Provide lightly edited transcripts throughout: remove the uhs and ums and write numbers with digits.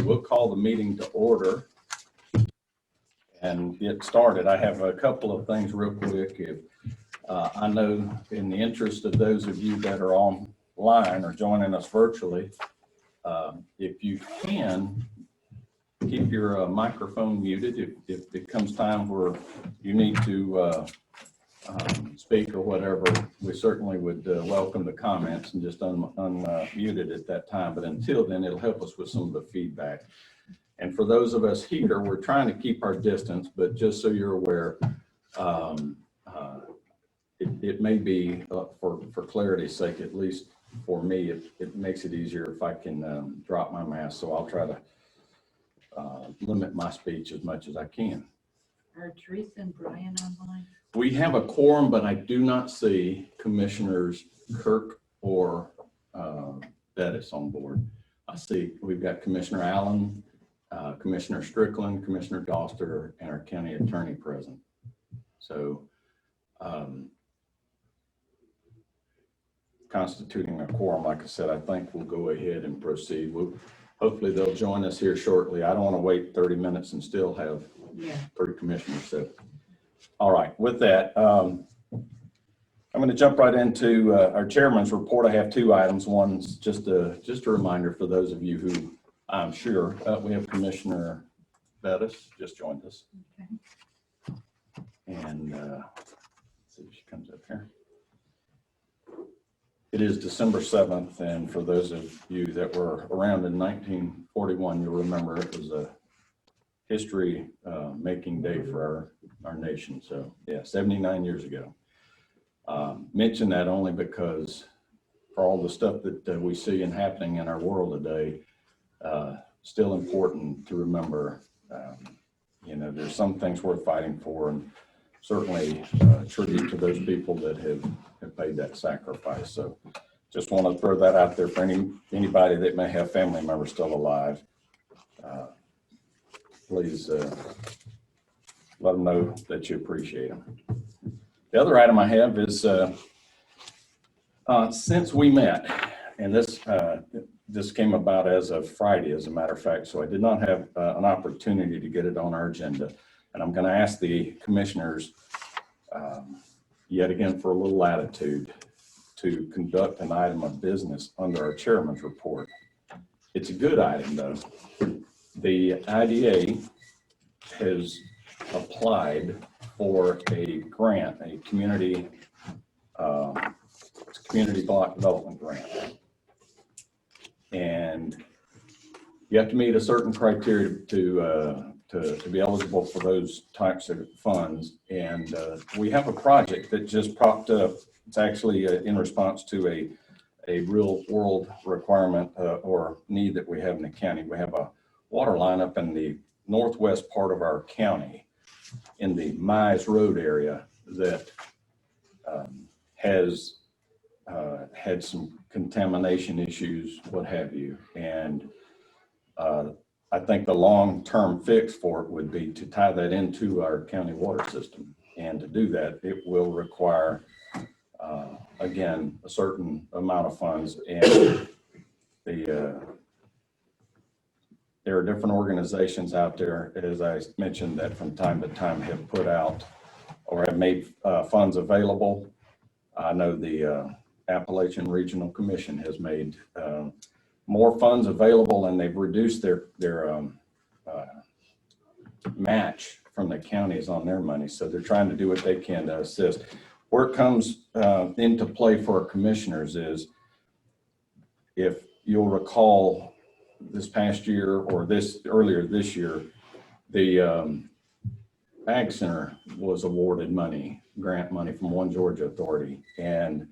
we'll call the meeting to order and get started. I have a couple of things real quick. I know in the interest of those of you that are online or joining us virtually, if you can, keep your microphone muted. If it comes time where you need to speak or whatever, we certainly would welcome the comments and just unmute it at that time. But until then, it'll help us with some of the feedback. And for those of us here, we're trying to keep our distance, but just so you're aware, it may be, for clarity's sake, at least for me, it makes it easier if I can drop my mask. So I'll try to limit my speech as much as I can. Are Teresa and Brian online? We have a quorum, but I do not see Commissioners Kirk or Bettis on board. I see we've got Commissioner Allen, Commissioner Strickland, Commissioner Doster, and our county attorney present. So constituting a quorum, like I said, I think we'll go ahead and proceed. Hopefully they'll join us here shortly. I don't want to wait 30 minutes and still have 3 commissioners. So, all right, with that, I'm going to jump right into our chairman's report. I have 2 items. One's just a reminder for those of you who I'm sure we have Commissioner Bettis just joined us. Okay. And let's see if she comes up here. It is December 7th, and for those of you that were around in 1941, you'll remember it was a history making day for our nation. So yeah, 79 years ago. Mention that only because for all the stuff that we see and happening in our world today, still important to remember, you know, there's some things worth fighting for, and certainly tribute to those people that have paid that sacrifice. So just want to throw that out there for anybody that may have family members still alive. Please let them know that you appreciate them. The other item I have is since we met, and this came about as of Friday, as a matter of fact, so I did not have an opportunity to get it on our agenda. And I'm going to ask the commissioners yet again for a little latitude to conduct an item of business under our chairman's report. It's a good item though. The IDA has applied for a grant, a community block development grant. And you have to meet a certain criteria to be eligible for those types of funds. And we have a project that just popped up. It's actually in response to a real world requirement or need that we have in the county. We have a water line up in the northwest part of our county in the Mize Road area that has had some contamination issues, what have you. And I think the long-term fix for it would be to tie that into our county water system. And to do that, it will require, again, a certain amount of funds. And there are different organizations out there, as I mentioned, that from time to time have put out or have made funds available. I know the Appalachian Regional Commission has made more funds available, and they've reduced their match from the counties on their money. So they're trying to do what they can to assist. Where it comes into play for our commissioners is, if you'll recall, this past year or earlier this year, the Ag Center was awarded grant money from One Georgia Authority, and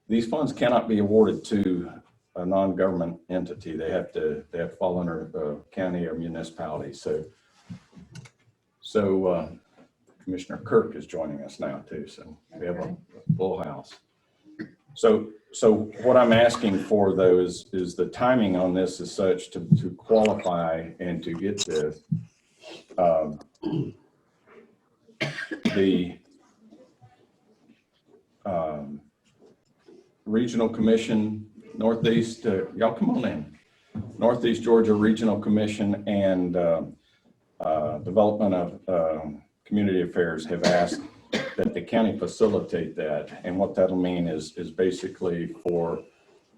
these funds cannot be awarded to a non-government entity. They have to fall under the county or municipality. So Commissioner Kirk is joining us now too. So we have a full house. So what I'm asking for though is the timing on this is such to qualify and to get this. The Regional Commission Northeast, y'all come on in. Northeast Georgia Regional Commission and Development of Community Affairs have asked that the county facilitate that. And what that'll mean is basically for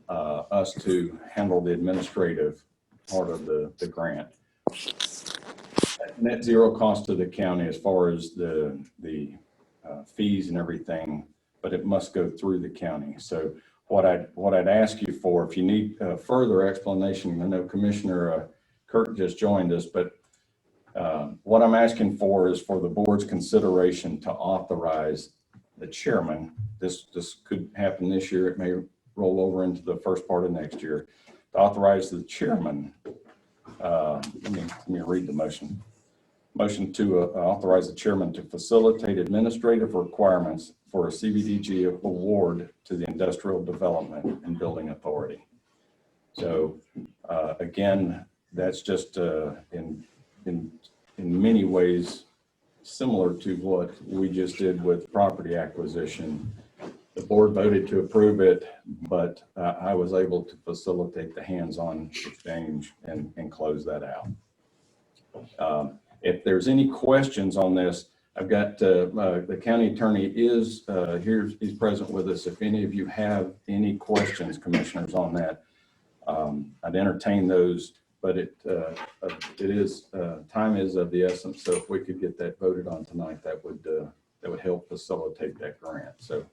us to handle the administrative part of the grant. Net zero cost to the county as far as the fees and everything, but it must go through the county. So what I'd ask you for, if you need further explanation, I know Commissioner Kirk just joined us, but what I'm asking for is for the board's consideration to authorize the chairman. This could happen this year. It may roll over into the first part of next year. To authorize the chairman. Let me read the motion. Motion to authorize the chairman to facilitate administrative requirements for a CBDG award to the Industrial Development and Building Authority. So again, that's just in many ways similar to what we just did with property acquisition. The board voted to approve it, but I was able to facilitate the hands-on exchange and close that out. If there's any questions on this, I've got the county attorney is here. He's present with us. If any of you have any questions, commissioners, on that, I'd entertain those. But it is time is of the essence. So if we could get that voted on tonight, that would help facilitate that grant. So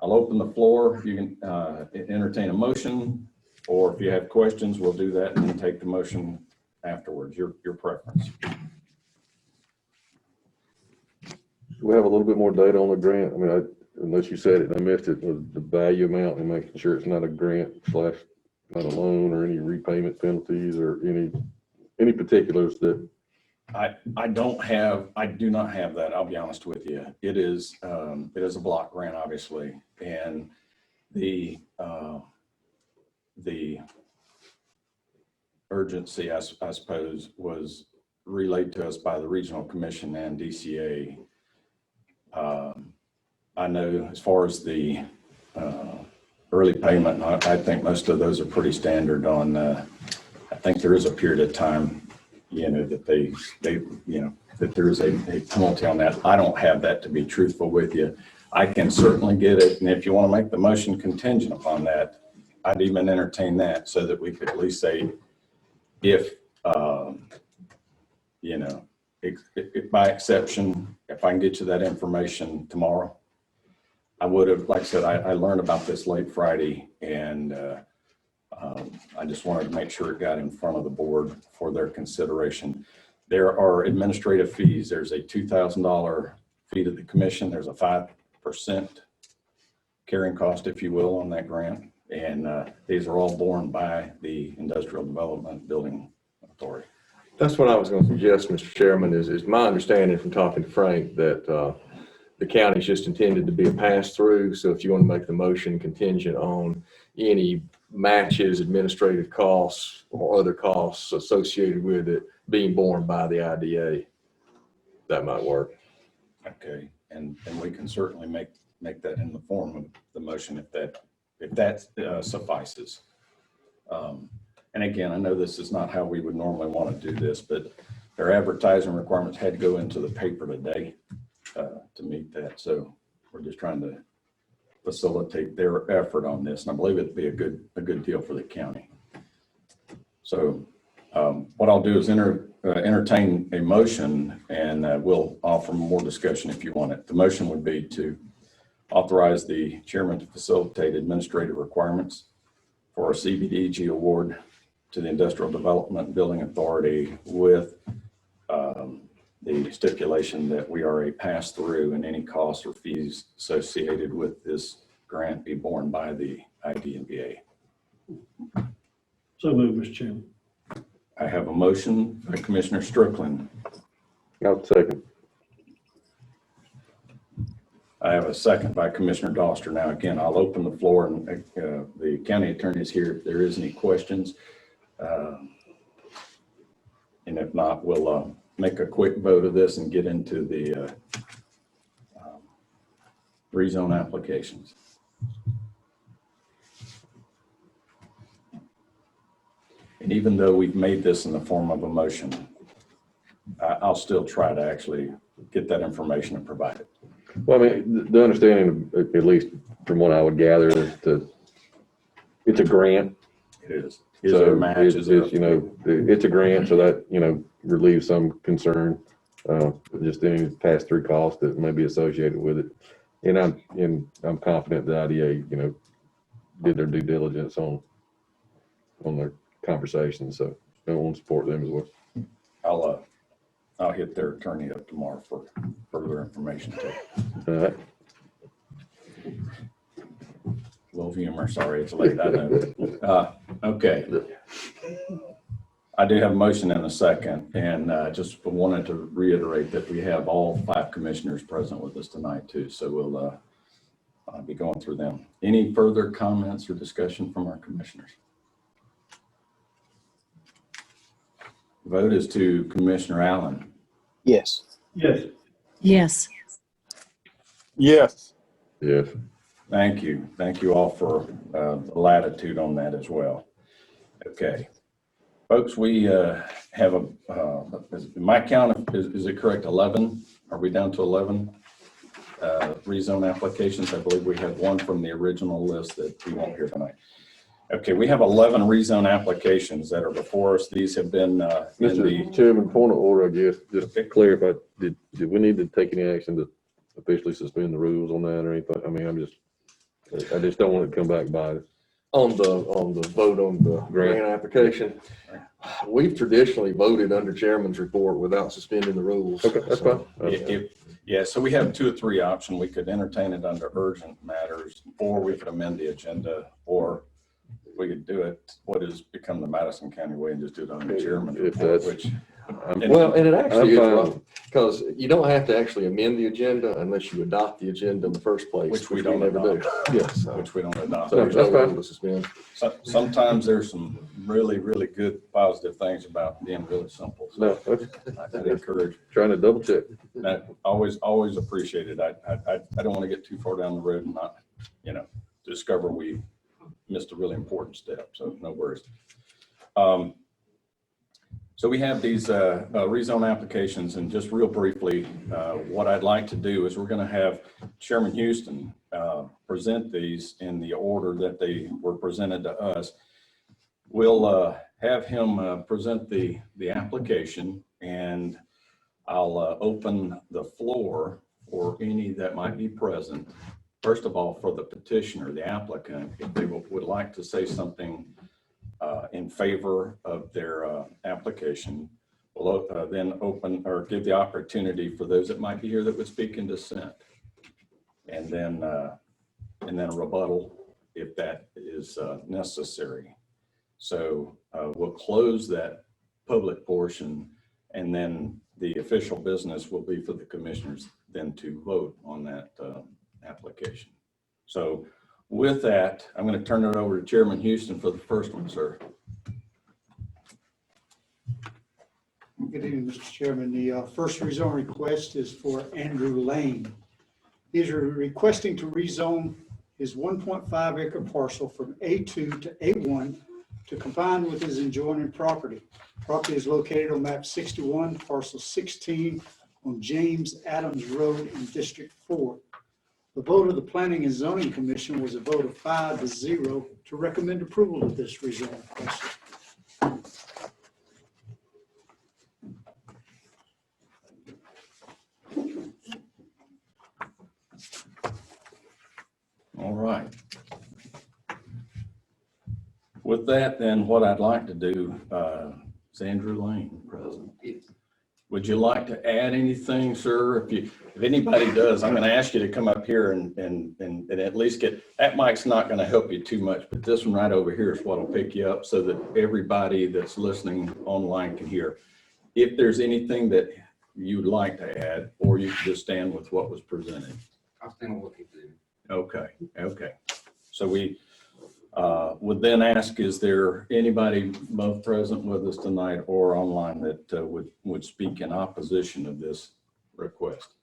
I'll open the floor. You can entertain a motion, or if you have questions, we'll do that and then take the motion afterwards. Your preference. We have a little bit more data on the grant. I mean, unless you said it and I missed it, the value amount and making sure it's not a grant / not a loan or any repayment penalties or any particulars that. I do not have that. I'll be honest with you. It is a block grant, obviously, and the urgency, I suppose, was relayed to us by the Regional Commission and DCA. I know as far as the early payment, I think most of those are pretty standard on, I think there is a period of time, that they that there is a penalty on that. I don't have that, to be truthful with you. I can certainly get it. And if you want to make the motion contingent upon that, I'd even entertain that so that we could at least say, if by exception, if I can get you that information tomorrow, I would have, like I said, I learned about this late Friday, and I just wanted to make sure it got in front of the board for their consideration. There are administrative fees. There's a $2,000 fee to the commission. There's a 5% carrying cost, if you will, on that grant. And these are all borne by the Industrial Development Building Authority. That's what I was going to suggest, Mr. Chairman, is my understanding from talking to Frank that the county's just intended to be a pass-through. So if you want to make the motion contingent on any matches, administrative costs, or other costs associated with it being borne by the IDA, that might work. Okay, and we can certainly make that in the form of the motion if that suffices. And again, I know this is not how we would normally want to do this, but their advertising requirements had to go into the paper today to meet that. So we're just trying to facilitate their effort on this, and I believe it'd be a good deal for the county. So what I'll do is entertain a motion, and we'll offer more discussion if you want it. The motion would be to authorize the chairman to facilitate administrative requirements for a CBDG award to the Industrial Development Building Authority with the stipulation that we are a pass-through and any costs or fees associated with this grant be borne by the IDNBA. So moved, Mr. Chairman. I have a motion by Commissioner Strickland. I'll second. I have a second by Commissioner Doster. Now, again, I'll open the floor, and the county attorney is here if there is any questions. And if not, we'll make a quick vote of this and get into the rezone applications. And even though we've made this in the form of a motion, I'll still try to actually get that information and provide it. Well, I mean, the understanding, at least from what I would gather, is it's a grant. It is. Is there a match? It's, you know, it's a grant, so that, you know, relieves some concern, just any pass-through cost that may be associated with it. And I'm confident that IDA, you know, did their due diligence on their conversation, so I want to support them as well. I'll hit their attorney up tomorrow for further information too. All right. Little humor, sorry, it's late, I know. Okay. I do have a motion and a second, and just wanted to reiterate that we have all 5 commissioners present with us tonight too, so we'll I'll be going through them. Any further comments or discussion from our commissioners? Vote is to Commissioner Allen. Yes. Yes. Yes. Yes. Yes. Thank you. Thank you all for the latitude on that as well. Okay. Folks, we have my count, is it correct, 11? Are we down to 11 rezone applications? I believe we have one from the original list that we won't hear tonight. Okay, we have 11 rezone applications that are before us. These have been Mr. Chairman, point of order, I guess, just to clarify, did we need to take any action to officially suspend the rules on that or anything? I mean, I just don't want it to come back by us. On the vote on the grant application, we've traditionally voted under chairman's report without suspending the rules. Okay, that's fine. Yeah, so we have 2 or 3 options. We could entertain it under urgent matters, or we could amend the agenda, or we could do it what has become the Madison County way and just do it under chairman's report, which. Well, and it actually is wrong, because you don't have to actually amend the agenda unless you adopt the agenda in the first place. Which we don't never do. Yes, which we don't adopt. So there's no rule to suspend. Sometimes there's some really, really good positive things about being really simple. So I'd encourage. Trying to double check. That always appreciated. I don't want to get too far down the road and not, you know, discover we missed a really important step. So no worries. So we have these rezone applications, and just real briefly, what I'd like to do is we're going to have Chairman Houston present these in the order that they were presented to us. We'll have him present the application, and I'll open the floor for any that might be present. First of all, for the petitioner, the applicant, if they would like to say something in favor of their application, we'll then open or give the opportunity for those that might be here that would speak in dissent, and then a rebuttal if that is necessary. So we'll close that public portion, and then the official business will be for the commissioners then to vote on that application. So with that, I'm going to turn it over to Chairman Houston for the first one, sir. Good evening, Mr. Chairman. The first rezone request is for Andrew Lane. These are requesting to rezone his 1.5 acre parcel from A2 to A1 to combine with his adjoining property. Property is located on map 61, parcel 16 on James Adams Road in District 4. The vote of the Planning and Zoning Commission was a vote of 5-0 to recommend approval of this rezone request. All right. With that, then, what I'd like to do is Andrew Lane, present. Would you like to add anything, sir? If anybody does, I'm going to ask you to come up here and at least get, that mic's not going to help you too much, but this one right over here is what will pick you up so that everybody that's listening online can hear. If there's anything that you'd like to add, or you can just stand with what was presented. I'll stand on what he did. Okay. So we would then ask, is there anybody both present with us tonight or online that would speak in opposition of this request?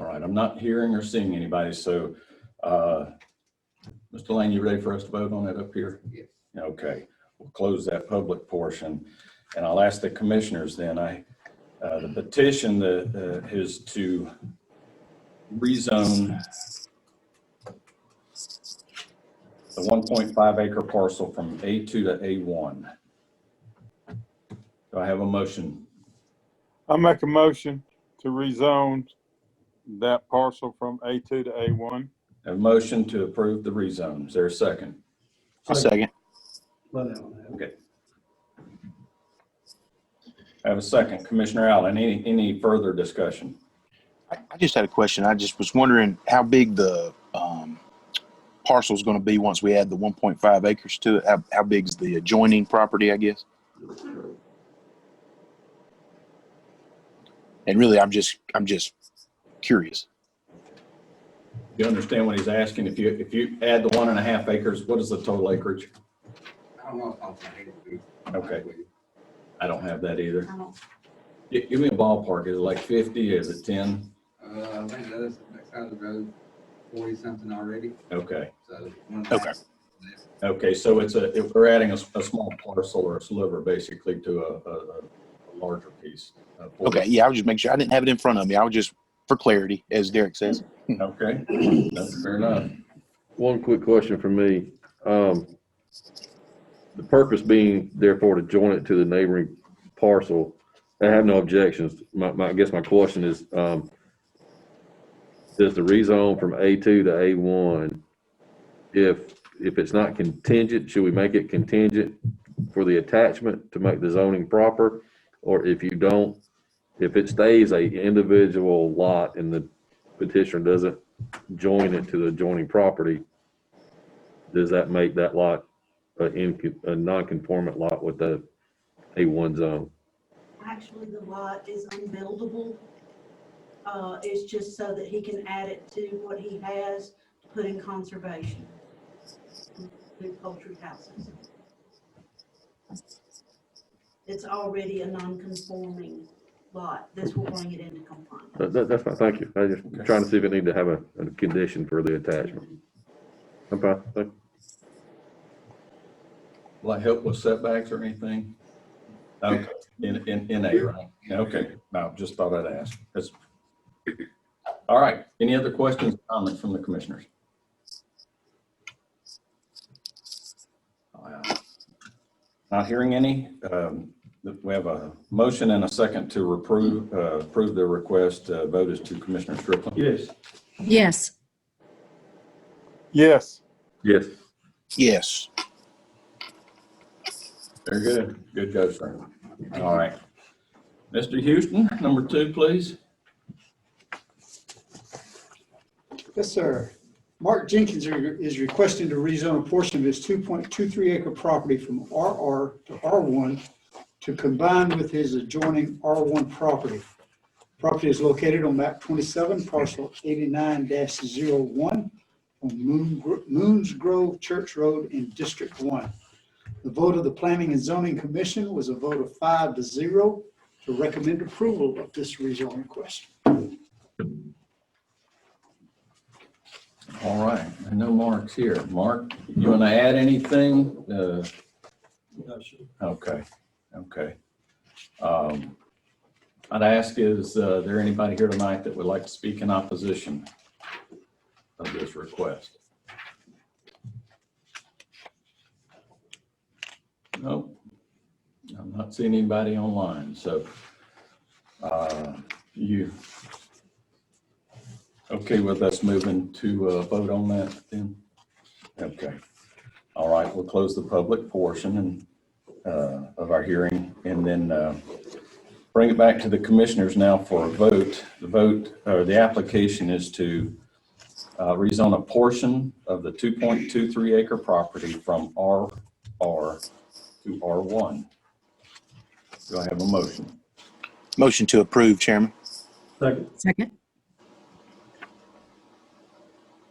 All right, I'm not hearing or seeing anybody, so, Mr. Lane, you ready for us to vote on it up here? Yes. Okay, we'll close that public portion, and I'll ask the commissioners then. The petition is to rezone the 1.5 acre parcel from A2 to A1. Do I have a motion? I make a motion to rezone that parcel from A2 to A1. A motion to approve the rezone. Is there a second? A second. Okay. I have a second. Commissioner Allen, any further discussion? I just had a question. I just was wondering how big the parcel is going to be once we add the 1.5 acres to it. How big is the adjoining property, I guess? And really, I'm just curious. You understand what he's asking? If you add the 1.5 acres, what is the total acreage? I don't know if I'll say it. Okay. I don't have that either. I don't- Give me a ballpark. Is it like 50? Is it 10? I think the other side of the road, 40 something already, Okay. so. Okay. Okay, so if we're adding a small parcel or a sliver basically to a larger piece. Okay. Yeah, I was just making sure. I didn't have it in front of me. I was just for clarity, as Derek says. Okay, that's fair enough. One quick question for me. The purpose being therefore to join it to the neighboring parcel. I have no objections. I guess my question is, does the rezone from A2 to A1, if it's not contingent, should we make it contingent for the attachment to make the zoning proper? Or if you don't, if it stays a individual lot and the petitioner doesn't join it to the adjoining property, does that make that lot a non-conformant lot with the A1 zone? Actually, the lot is unbuildable. It's just so that he can add it to what he has to put in conservation. The poultry houses. It's already a non-conforming lot. This will bring it into compliance. That's fine, thank you. I was just trying to see if it need to have a condition for the attachment. I'm fine, thank you. Will I help with setbacks or anything? Okay, in A, right? Okay, no, just thought I'd ask. All right, any other questions or comments from the commissioners? Not hearing any. We have a motion and a second to approve the request. Vote is to Commissioner Strickland. Yes. Yes. Yes. Yes. Yes. Very good. Good go, sir. All right. Mr. Houston, number 2, please. Yes, sir. Mark Jenkins is requesting to rezone a portion of his 2.23 acre property from RR to R1 to combine with his adjoining R1 property. Property is located on map 27, parcel 89-01 on Moons Grove Church Road in District 1. The vote of the Planning and Zoning Commission was a vote of 5-0 to recommend approval of this rezone request. All right. I know Mark's here. Mark, you want to add anything? Okay. Okay. I'd ask, is there anybody here tonight that would like to speak in opposition of this request? Nope. I'm not seeing anybody online, so you okay with us moving to vote on that then? Okay. All right, we'll close the public portion of our hearing and then bring it back to the commissioners now for a vote. The application is to rezone a portion of the 2.23 acre property from RR to R1. Do I have a motion? Motion to approve, Chairman. Second.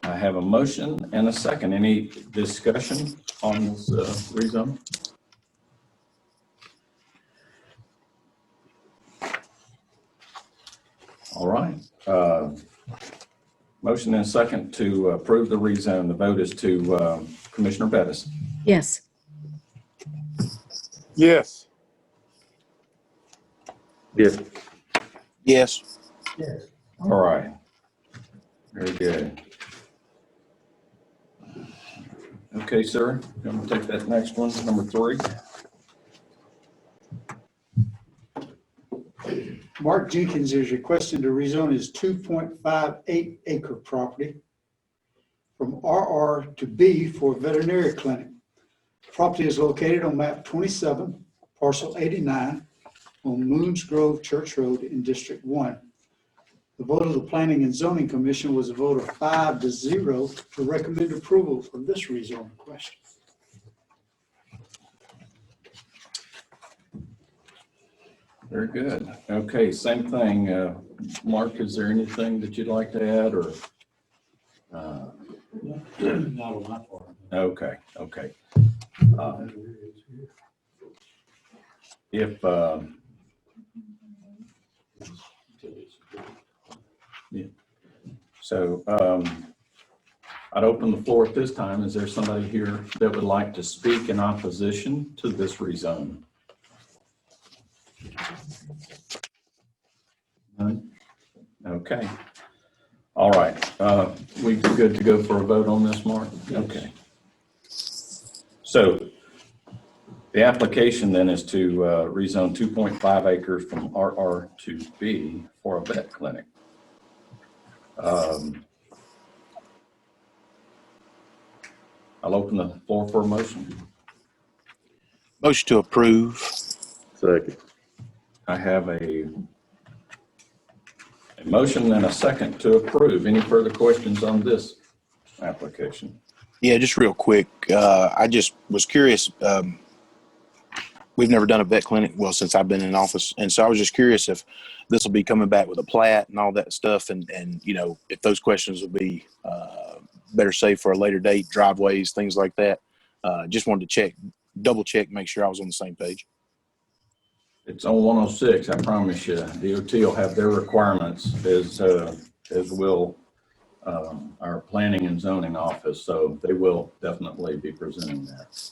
I have a motion and a second. Any discussion on this rezone? All right. Motion and a second to approve the rezone. The vote is to Commissioner Bettis. Yes. Yes. Yes. Yes. All right. Very good. Okay, sir. I'm going to take that next one, number 3. Mark Jenkins is requesting to rezone his 2.58 acre property from RR to B for a veterinary clinic. Property is located on map 27, parcel 89, on Moons Grove Church Road in District 1. The vote of the Planning and Zoning Commission was a vote of 5-0 to recommend approval of this rezone request. Very good. Okay, same thing. Mark, is there anything that you'd like to add or? Not on my part. Okay, okay. If, yeah. So I'd open the floor at this time. Is there somebody here that would like to speak in opposition to this rezone? None? Okay. All right. We good to go for a vote on this, Mark? Okay. So the application then is to rezone 2.5 acres from RR to B for a vet clinic. I'll open the floor for a motion. Motion to approve. Second. I have a motion and a second to approve. Any further questions on this application? Yeah, just real quick. I just was curious. We've never done a vet clinic, well, since I've been in office. And so I was just curious if this will be coming back with a plat and all that stuff. And you know, if those questions will be better saved for a later date, driveways, things like that. Just wanted to double check, make sure I was on the same page. It's on 106, I promise you. DOT will have their requirements as will our planning and zoning office. So they will definitely be presenting that.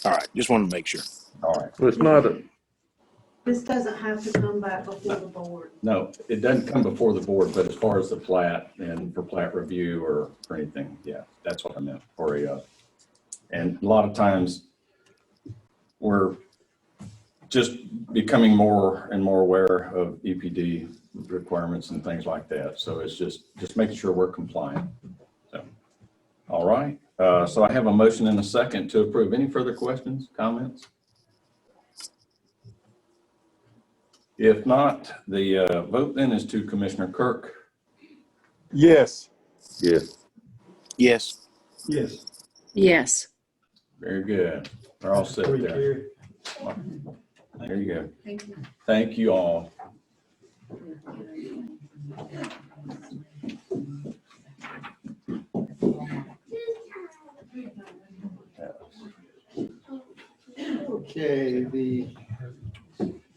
All right. Just wanted to make sure. All right. Well, it's not a, This doesn't have to come back before the board. No, it doesn't come before the board, but as far as the plat and for plat review or for anything, yeah, that's what I meant for a, and a lot of times we're just becoming more and more aware of EPD requirements and things like that. So it's just making sure we're compliant. So, all right. So I have a motion and a second to approve. Any further questions, comments? If not, the vote then is to Commissioner Kirk. Yes. yes. Yes. Yes. Yes. Very good. We're all set there. There you go. Thank you. Thank you all. Okay, the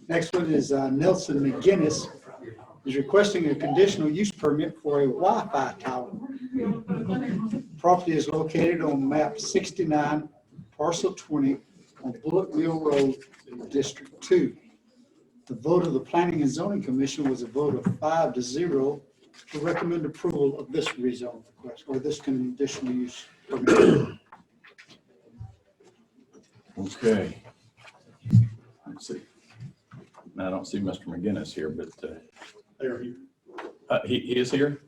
next one is Nelson McGinnis is requesting a conditional use permit for a Wi-Fi tower. Property is located on map 69, parcel 20 on Bullock Mill Road, District 2. The vote of the Planning and Zoning Commission was a vote of 5-0 to recommend approval of this rezone request or this conditional use permit. Okay. Let's see. I don't see Mr. McGinnis here, but he is here.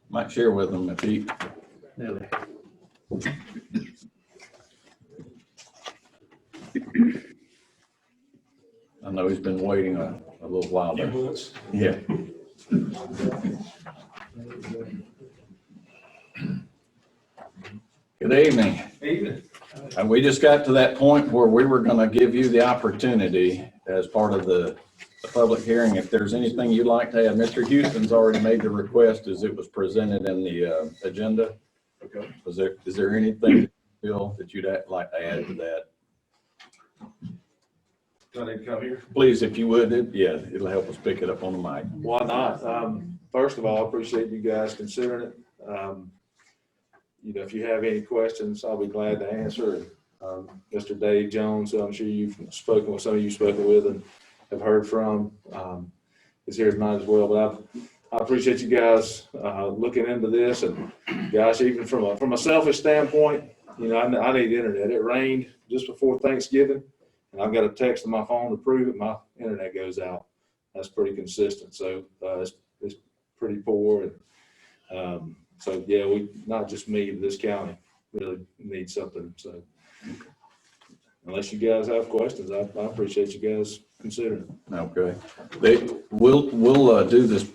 Might share with him if he. I know he's been waiting a little while there. Yeah. Good evening. Evening. We just got to that point where we were going to give you the opportunity as part of the public hearing. If there's anything you'd like to add, Mr. Houston's already made the request as it was presented in the agenda. Okay. Is there anything, Bill, that you'd like to add to that? Do I need to come here? Please, if you would, it'll help us pick it up on the mic. Why not? First of all, I appreciate you guys considering it. If you have any questions, I'll be glad to answer. Mr. Dave Jones, who I'm sure you've spoken with, some of you spoken with and have heard from, is here tonight as well. But I appreciate you guys looking into this. And gosh, even from a selfish standpoint, I need internet. It rained just before Thanksgiving, and I've got a text on my phone to prove it. My internet goes out. That's pretty consistent. So it's pretty poor. And so yeah, not just me, but this county really needs something. So unless you guys have questions, I appreciate you guys considering it. Okay. We'll do this.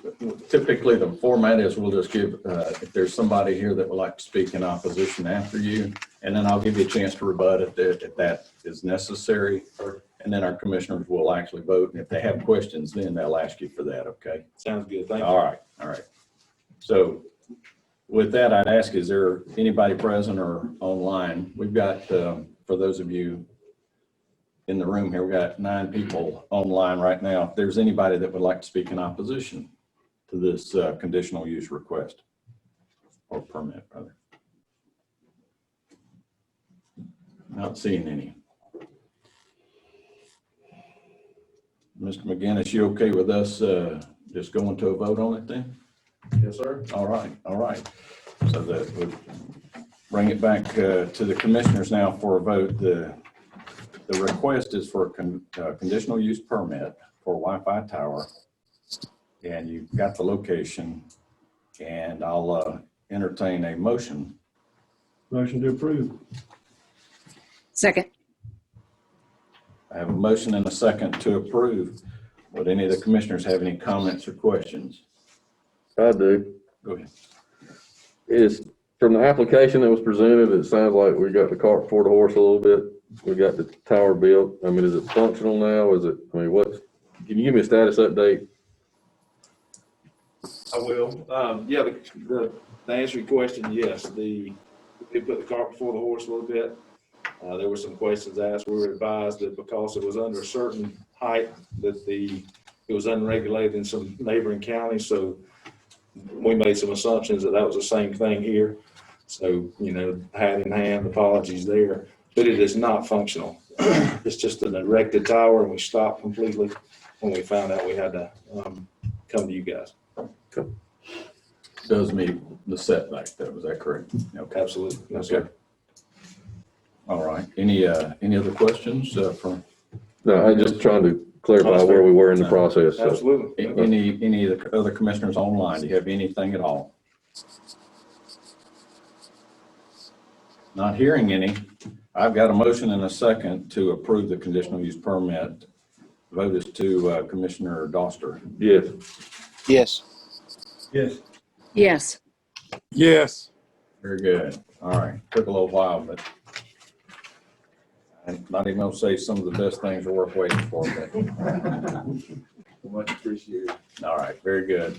Typically, the format is we'll just give, if there's somebody here that would like to speak in opposition after you, and then I'll give you a chance to rebut if that is necessary. And then our commissioners will actually vote. And if they have questions, then they'll ask you for that. Okay. Sounds good. Thank you. All right. All right. So with that, I'd ask, is there anybody present or online? We've got, for those of you in the room here, we've got 9 people online right now. If there's anybody that would like to speak in opposition to this conditional use request or permit, rather. Not seeing any. Mr. McGinnis, you okay with us just going to a vote on it then? Yes, sir. All right, all right. So that would bring it back to the commissioners now for a vote. The request is for a conditional use permit for a Wi-Fi tower. And you've got the location, and I'll entertain a motion. Motion to approve. Second. I have a motion and a second to approve. Would any of the commissioners have any comments or questions? I do. Go ahead. Is from the application that was presented, it sounds like we got the cart before the horse a little bit. We got the tower built. I mean, is it functional now? Can you give me a status update? I will. Yeah, the answer to your question, yes. We did put the cart before the horse a little bit. There were some questions asked. We were advised that because it was under a certain height, that it was unregulated in some neighboring counties. So we made some assumptions that was the same thing here. So, hand in hand, apologies there. But it is not functional. It's just an erected tower, and we stopped completely when we found out we had to come to you guys. Does meet the setback, though, is that correct? Okay. Absolutely. Yes, Okay. sir. All right. Any other questions from? No, I'm just trying to clarify where we were in the process. So. Absolutely. Any of the other commissioners online? Do you have anything at all? Not hearing any. I've got a motion and a second to approve the conditional use permit. Vote is to Commissioner Doster. Yes. Yes. Yes. Yes. Yes. Very good. All right. Took a little while, but I'm not even gonna say some of the best things are worth waiting for, but Much appreciated. all right. Very good.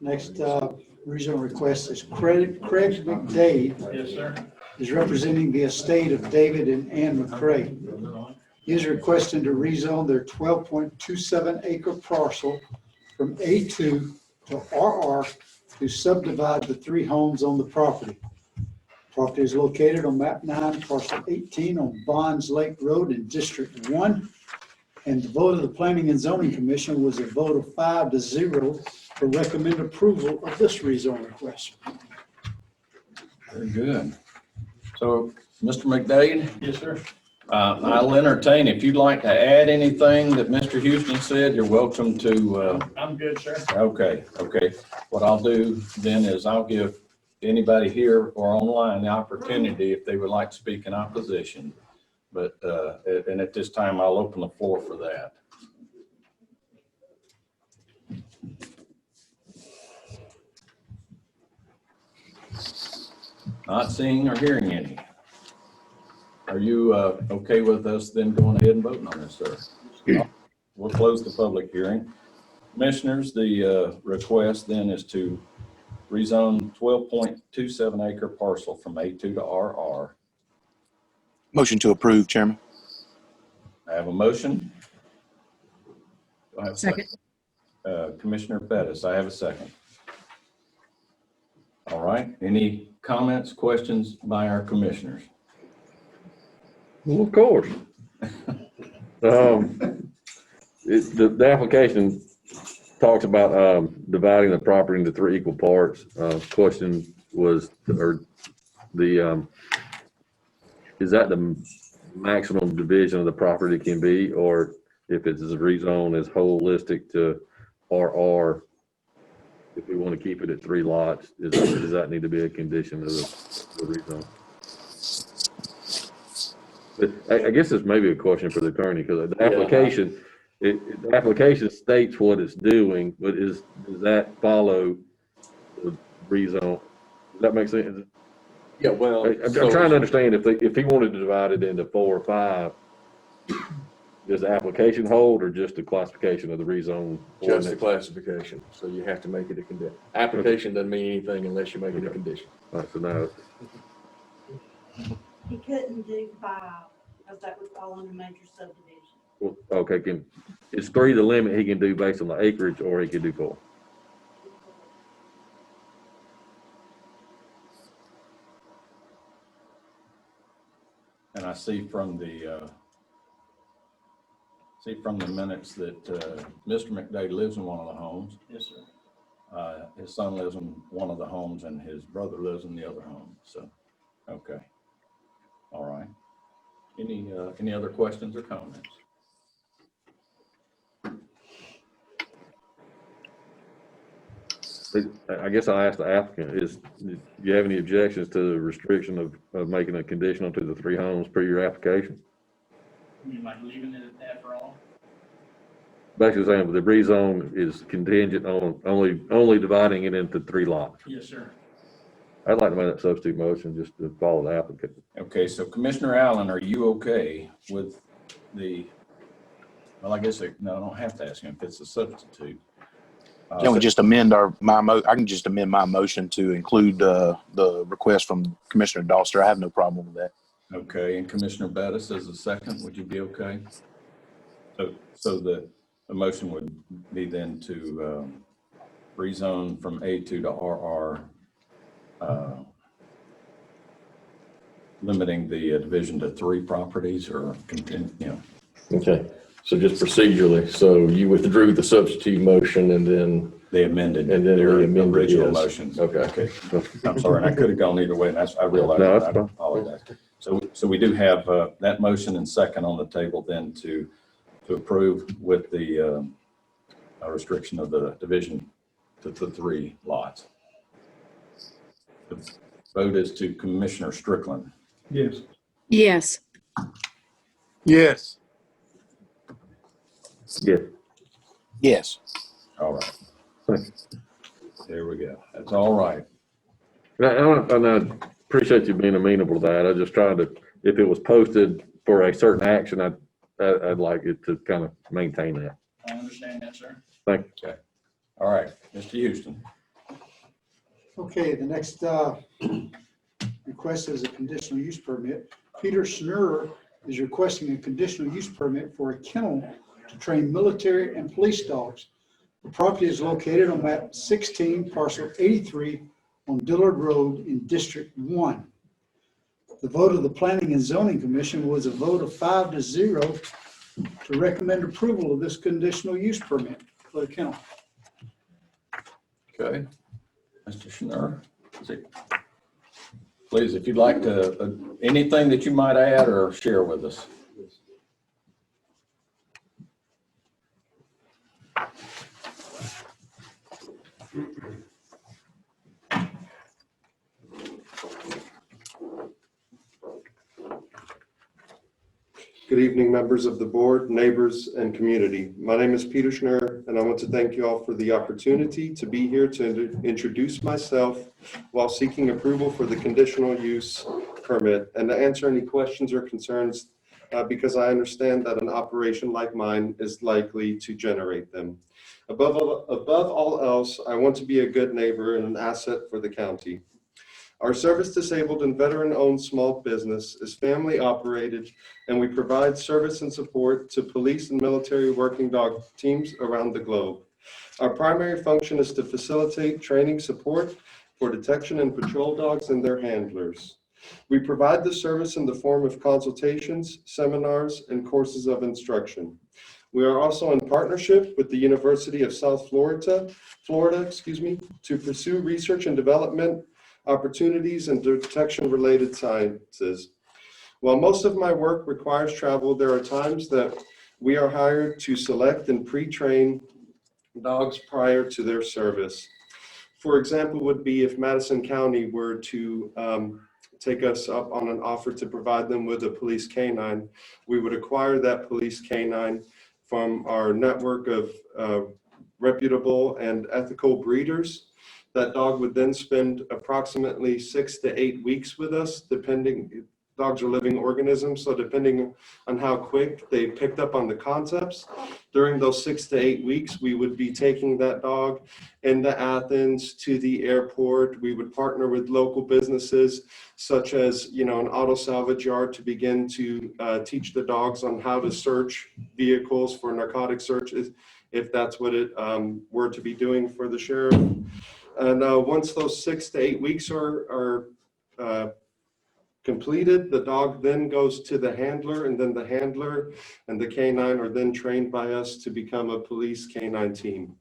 Next rezone request is Craig McDade Yes, sir. is representing the estate of David and Ann McCray. He is requesting to rezone their 12.27 acre parcel from A2 to RR to subdivide the 3 homes on the property. Property is located on map 9, parcel 18 on Bonds Lake Road in District 1. And the vote of the Planning and Zoning Commission was a vote of 5-0 to recommend approval of this rezone request. Very good. So, Mr. McDade? Yes, sir. I'll entertain, if you'd like to add anything that Mr. Houston said, you're welcome to. I'm good, sir. Okay. What I'll do then is I'll give anybody here or online the opportunity if they would like to speak in opposition. But, and at this time, I'll open the floor for that. Not seeing or hearing any. Are you okay with us then going ahead and voting on this, sir? We'll close the public hearing. Commissioners, the request then is to rezone 12.27 acre parcel from A2 to RR. Motion to approve, Chairman. I have a motion. Do I have a Second. Commissioner Bettis, I have a second. All right, any comments, questions by our commissioners? Well, of course. The application talks about dividing the property into 3 equal parts. Question was, or the is that the maximum division of the property can be, or if it's rezoned as holistic to RR, if we want to keep it at 3 lots, does that need to be a condition of the rezone? But I guess it's maybe a question for the attorney, because the application, the application states what it's doing, but does that follow the rezone? Does that make sense? Yeah, well. I'm trying to understand if he wanted to divide it into 4 or 5, does the application hold, or just the classification of the rezone? Just the classification, so you have to make it a condition. Application doesn't mean anything unless you make it a condition. All right, so now, He couldn't do 5, because that would fall under major subdivision. well, okay, is 3 the limit he can do based on the acreage, or he can do 4? And I see from the minutes that Mr. McDade lives in one of the homes. Yes, sir. His son lives in one of the homes, and his brother lives in the other home. So, okay, all right. Any other questions or comments? I guess I'll ask the applicant, do you have any objections to the restriction of making a conditional to the 3 homes per your application? You mean like leaving it at that for all? Basically saying the rezone is contingent on only dividing it into 3 lots. Yes, sir. I'd like to make that substitute motion just to follow the applicant. Okay, so Commissioner Allen, are you okay with well, I guess, no, I don't have to ask him if it's a substitute. Can we just amend I can just amend my motion to include the request from Commissioner Doster. I have no problem with that. Okay, and Commissioner Bettis as a second, would you be okay? So the motion would be then to rezone from A2 to RR, limiting the division to 3 properties, or continue. Okay, so just procedurally, so you withdrew the substitute motion and then They amended And then their amended, original yes. motions. Okay. I'm sorry, and I could have gone either way, and I realize No, that. that's I fine. apologize. So we do have that motion and second on the table then to approve with the restriction of the division to the 3 lots. The vote is to Commissioner Strickland. Yes. Yes. Yes. Yeah. Yes. All right. There we go. That's all right. And I appreciate you being amenable to that. I just tried to, if it was posted for a certain action, I'd like it to kind of maintain that. I understand that, sir. Thank you. Okay. All right, Mr. Houston. Okay, the next request is a conditional use permit. Peter Schnurr is requesting a conditional use permit for a kennel to train military and police dogs. The property is located on map 16, parcel 83 on Dillard Road in District 1. The vote of the Planning and Zoning Commission was a vote of 5-0 to recommend approval of this conditional use permit for the kennel. Okay. Mr. Schnurr, please, if you'd like to, anything that you might add or share with us. Good evening, members of the board, neighbors, and community. My name is Peter Schnurr, and I want to thank you all for the opportunity to be here to introduce myself while seeking approval for the conditional use permit and to answer any questions or concerns because I understand that an operation like mine is likely to generate them. Above all else, I want to be a good neighbor and an asset for the county. Our service-disabled and veteran-owned small business is family-operated, and we provide service and support to police and military working dog teams around the globe. Our primary function is to facilitate training support for detection and patrol dogs and their handlers. We provide the service in the form of consultations, seminars, and courses of instruction. We are also in partnership with the University of South Florida, to pursue research and development opportunities in detection-related sciences. While most of my work requires travel, there are times that we are hired to select and pre-train dogs prior to their service. For example, would be if Madison County were to take us up on an offer to provide them with a police canine, we would acquire that police canine from our network of reputable and ethical breeders. That dog would then spend approximately 6 to 8 weeks with us, depending. Dogs are living organisms, so depending on how quick they picked up on the concepts, during those 6 to 8 weeks, we would be taking that dog into Athens to the airport. We would partner with local businesses, such as, an auto salvage yard, to begin to teach the dogs on how to search vehicles for narcotic searches, if that's what it were to be doing for the sheriff. And once those 6 to 8 weeks are completed, the dog then goes to the handler, and then the handler and the canine are then trained by us to become a police canine team.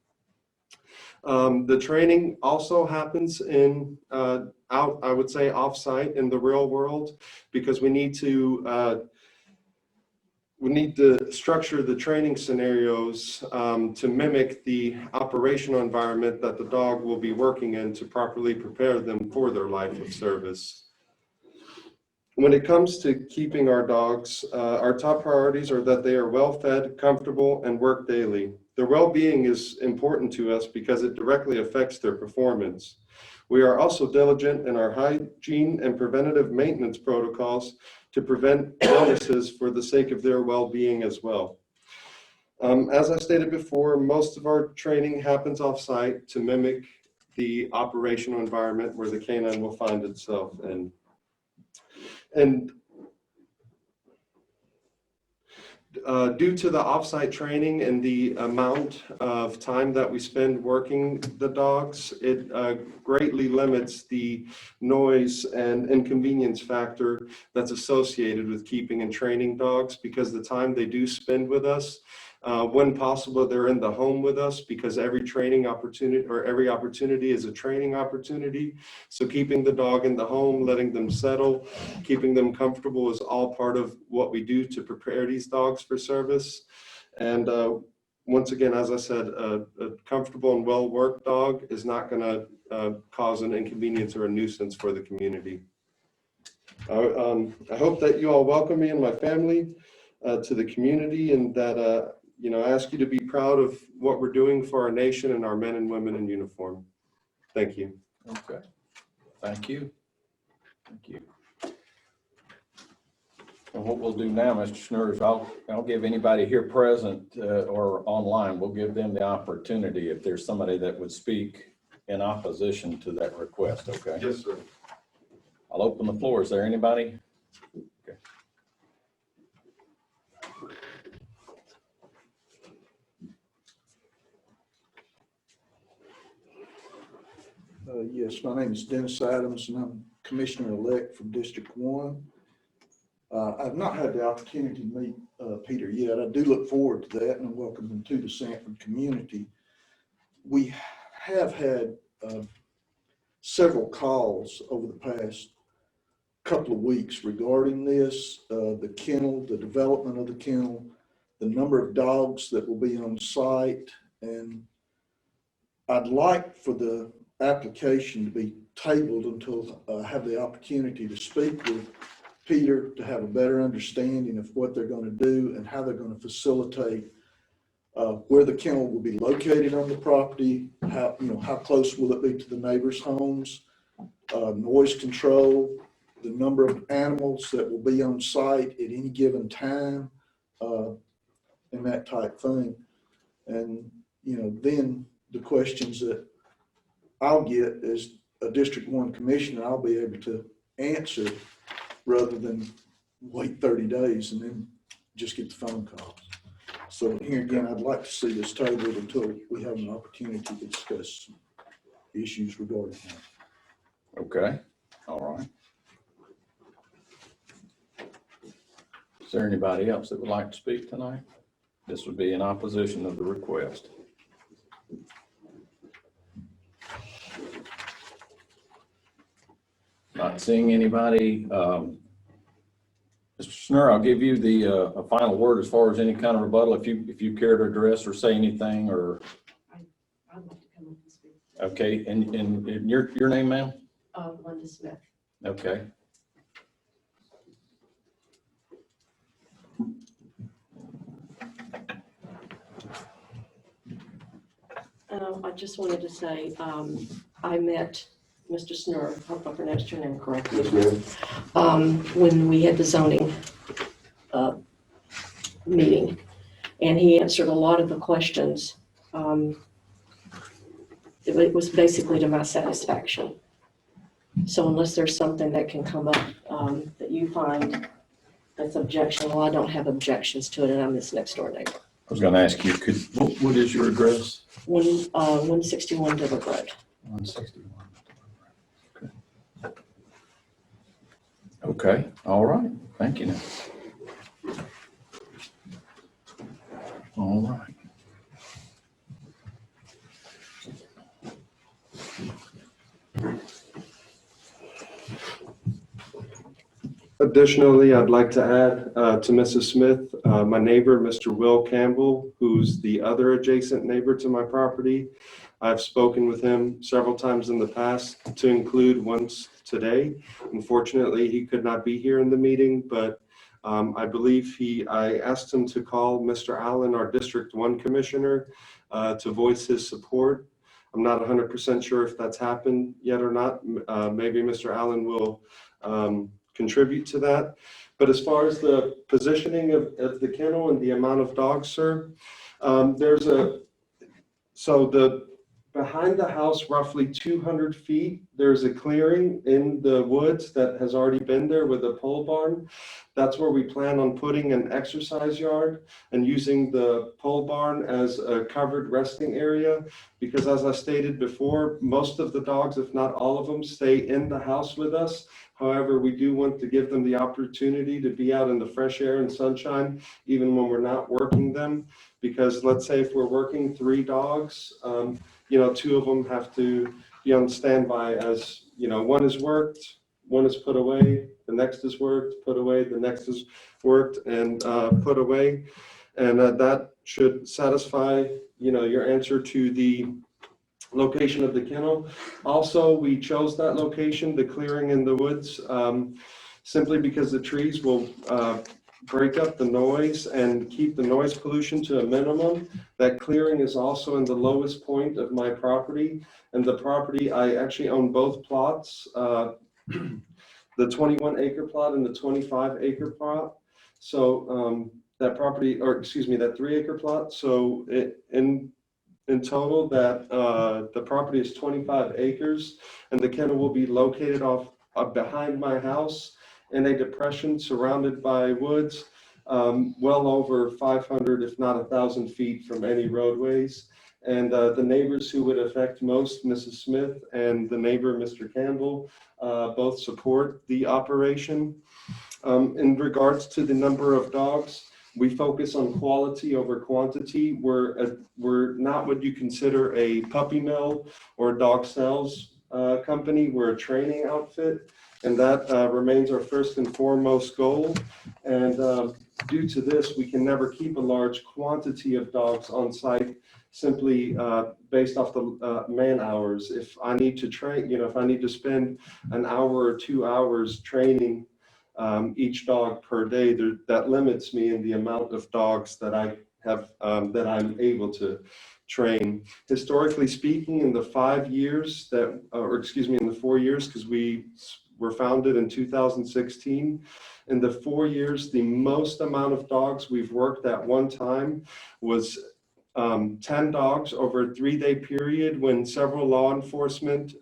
The training also happens in I would say off-site in the real world, because we need to structure the training scenarios to mimic the operational environment that the dog will be working in, to properly prepare them for their life of service. When it comes to keeping our dogs, our top priorities are that they are well-fed, comfortable, and work daily. Their well-being is important to us because it directly affects their performance. We are also diligent in our hygiene and preventative maintenance protocols to prevent illnesses for the sake of their well-being as well. As I stated before, most of our training happens off-site to mimic the operational environment where the canine will find itself in. And due to the off-site training and the amount of time that we spend working the dogs, it greatly limits the noise and inconvenience factor that's associated with keeping and training dogs, because the time they do spend with us, when possible, they're in the home with us, because every training opportunity, or every opportunity, is a training opportunity. So keeping the dog in the home, letting them settle, keeping them comfortable is all part of what we do to prepare these dogs for service. And once again, as I said, a comfortable and well-worked dog is not going to cause an inconvenience or a nuisance for the community. I hope that you all welcome me and my family to the community, and that I ask you to be proud of what we're doing for our nation and our men and women in uniform. Thank you. Okay. Thank you. Thank you. And what we'll do now, Mr. Schnur, is I'll give anybody here present or online, we'll give them the opportunity if there's somebody that would speak in opposition to that request, okay? Yes, sir. I'll open the floor. Is there anybody? Okay. Yes, my name is Dennis Adams, and I'm Commissioner-elect from District 1. I've not had the opportunity to meet Peter yet. I do look forward to that, and I welcome him to the Sanford community. We have had several calls over the past couple of weeks regarding this, the kennel, the development of the kennel, the number of dogs that will be on site, and I'd like for the application to be tabled until I have the opportunity to speak with Peter, to have a better understanding of what they're going to do and how they're going to facilitate where the kennel will be located on the property, how close will it be to the neighbors' homes, noise control, the number of animals that will be on site at any given time, and that type thing. And then the questions that I'll get is, a District 1 commissioner, I'll be able to answer rather than wait 30 days and then just get the phone call. So here again, I'd like to see this tabled until we have an opportunity to discuss issues regarding that. Okay, all right. Is there anybody else that would like to speak tonight? This would be in opposition of the request. Not seeing anybody. Mr. Schnurr, I'll give you the a final word as far as any kind of rebuttal, if you care to address or say anything, or. I'd like to come up and speak. Okay, and your name, ma'am? Linda Smith. Okay. I just wanted to say, I met Mr. Snurr, I hope I pronounced your name correctly. When we had the zoning meeting, and he answered a lot of the questions. It was basically to my satisfaction. So unless there's something that can come up that you find that's objectionable, I don't have objections to it, and I'm his next door neighbor. I was going to ask you, what is your address? 161 Dillard Road. 161. Okay, all right. Thank you. Now. All right. Additionally, I'd like to add to Mrs. Smith, my neighbor, Mr. Will Campbell, who's the other adjacent neighbor to my property. I've spoken with him several times in the past, to include once today. Unfortunately, he could not be here in the meeting, but I believe I asked him to call Mr. Allen, our District 1 Commissioner, to voice his support. I'm not 100% sure if that's happened yet or not. Maybe Mr. Allen will contribute to that. But as far as the positioning of the kennel and the amount of dogs, sir, behind the house, roughly 200 feet, there's a clearing in the woods that has already been there with a pole barn. That's where we plan on putting an exercise yard and using the pole barn as a covered resting area. Because as I stated before, most of the dogs, if not all of them, stay in the house with us. However, we do want to give them the opportunity to be out in the fresh air and sunshine, even when we're not working them. Because let's say if we're working 3 dogs, 2 of them have to be on standby, as one is worked, one is put away, the next is worked, put away, the next is worked and put away. And that should satisfy, your answer to the location of the kennel. Also, we chose that location, the clearing in the woods, simply because the trees will break up the noise and keep the noise pollution to a minimum. That clearing is also in the lowest point of my property. And the property, I actually own both plots, the 21 acre plot and the 25 acre plot. So that 3 acre plot. So in total, that the property is 25 acres, and the kennel will be located behind my house in a depression surrounded by woods, well over 500, if not 1,000 feet from any roadways. And the neighbors who would affect most, Mrs. Smith and the neighbor, Mr. Campbell, both support the operation. In regards to the number of dogs, we focus on quality over quantity. We're not what you consider a puppy mill or a dog sales company. We're a training outfit, and that remains our first and foremost goal. And due to this, we can never keep a large quantity of dogs on site simply based off the man hours. If I need to train, if I need to spend an hour or 2 hours training each dog per day, that limits me in the amount of dogs that I have, that I'm able to train. Historically speaking, in the 5 years in the 4 years, because we were founded in 2016, in the 4 years, the most amount of dogs we've worked at one time was 10 dogs over a 3-day period, when several law enforcement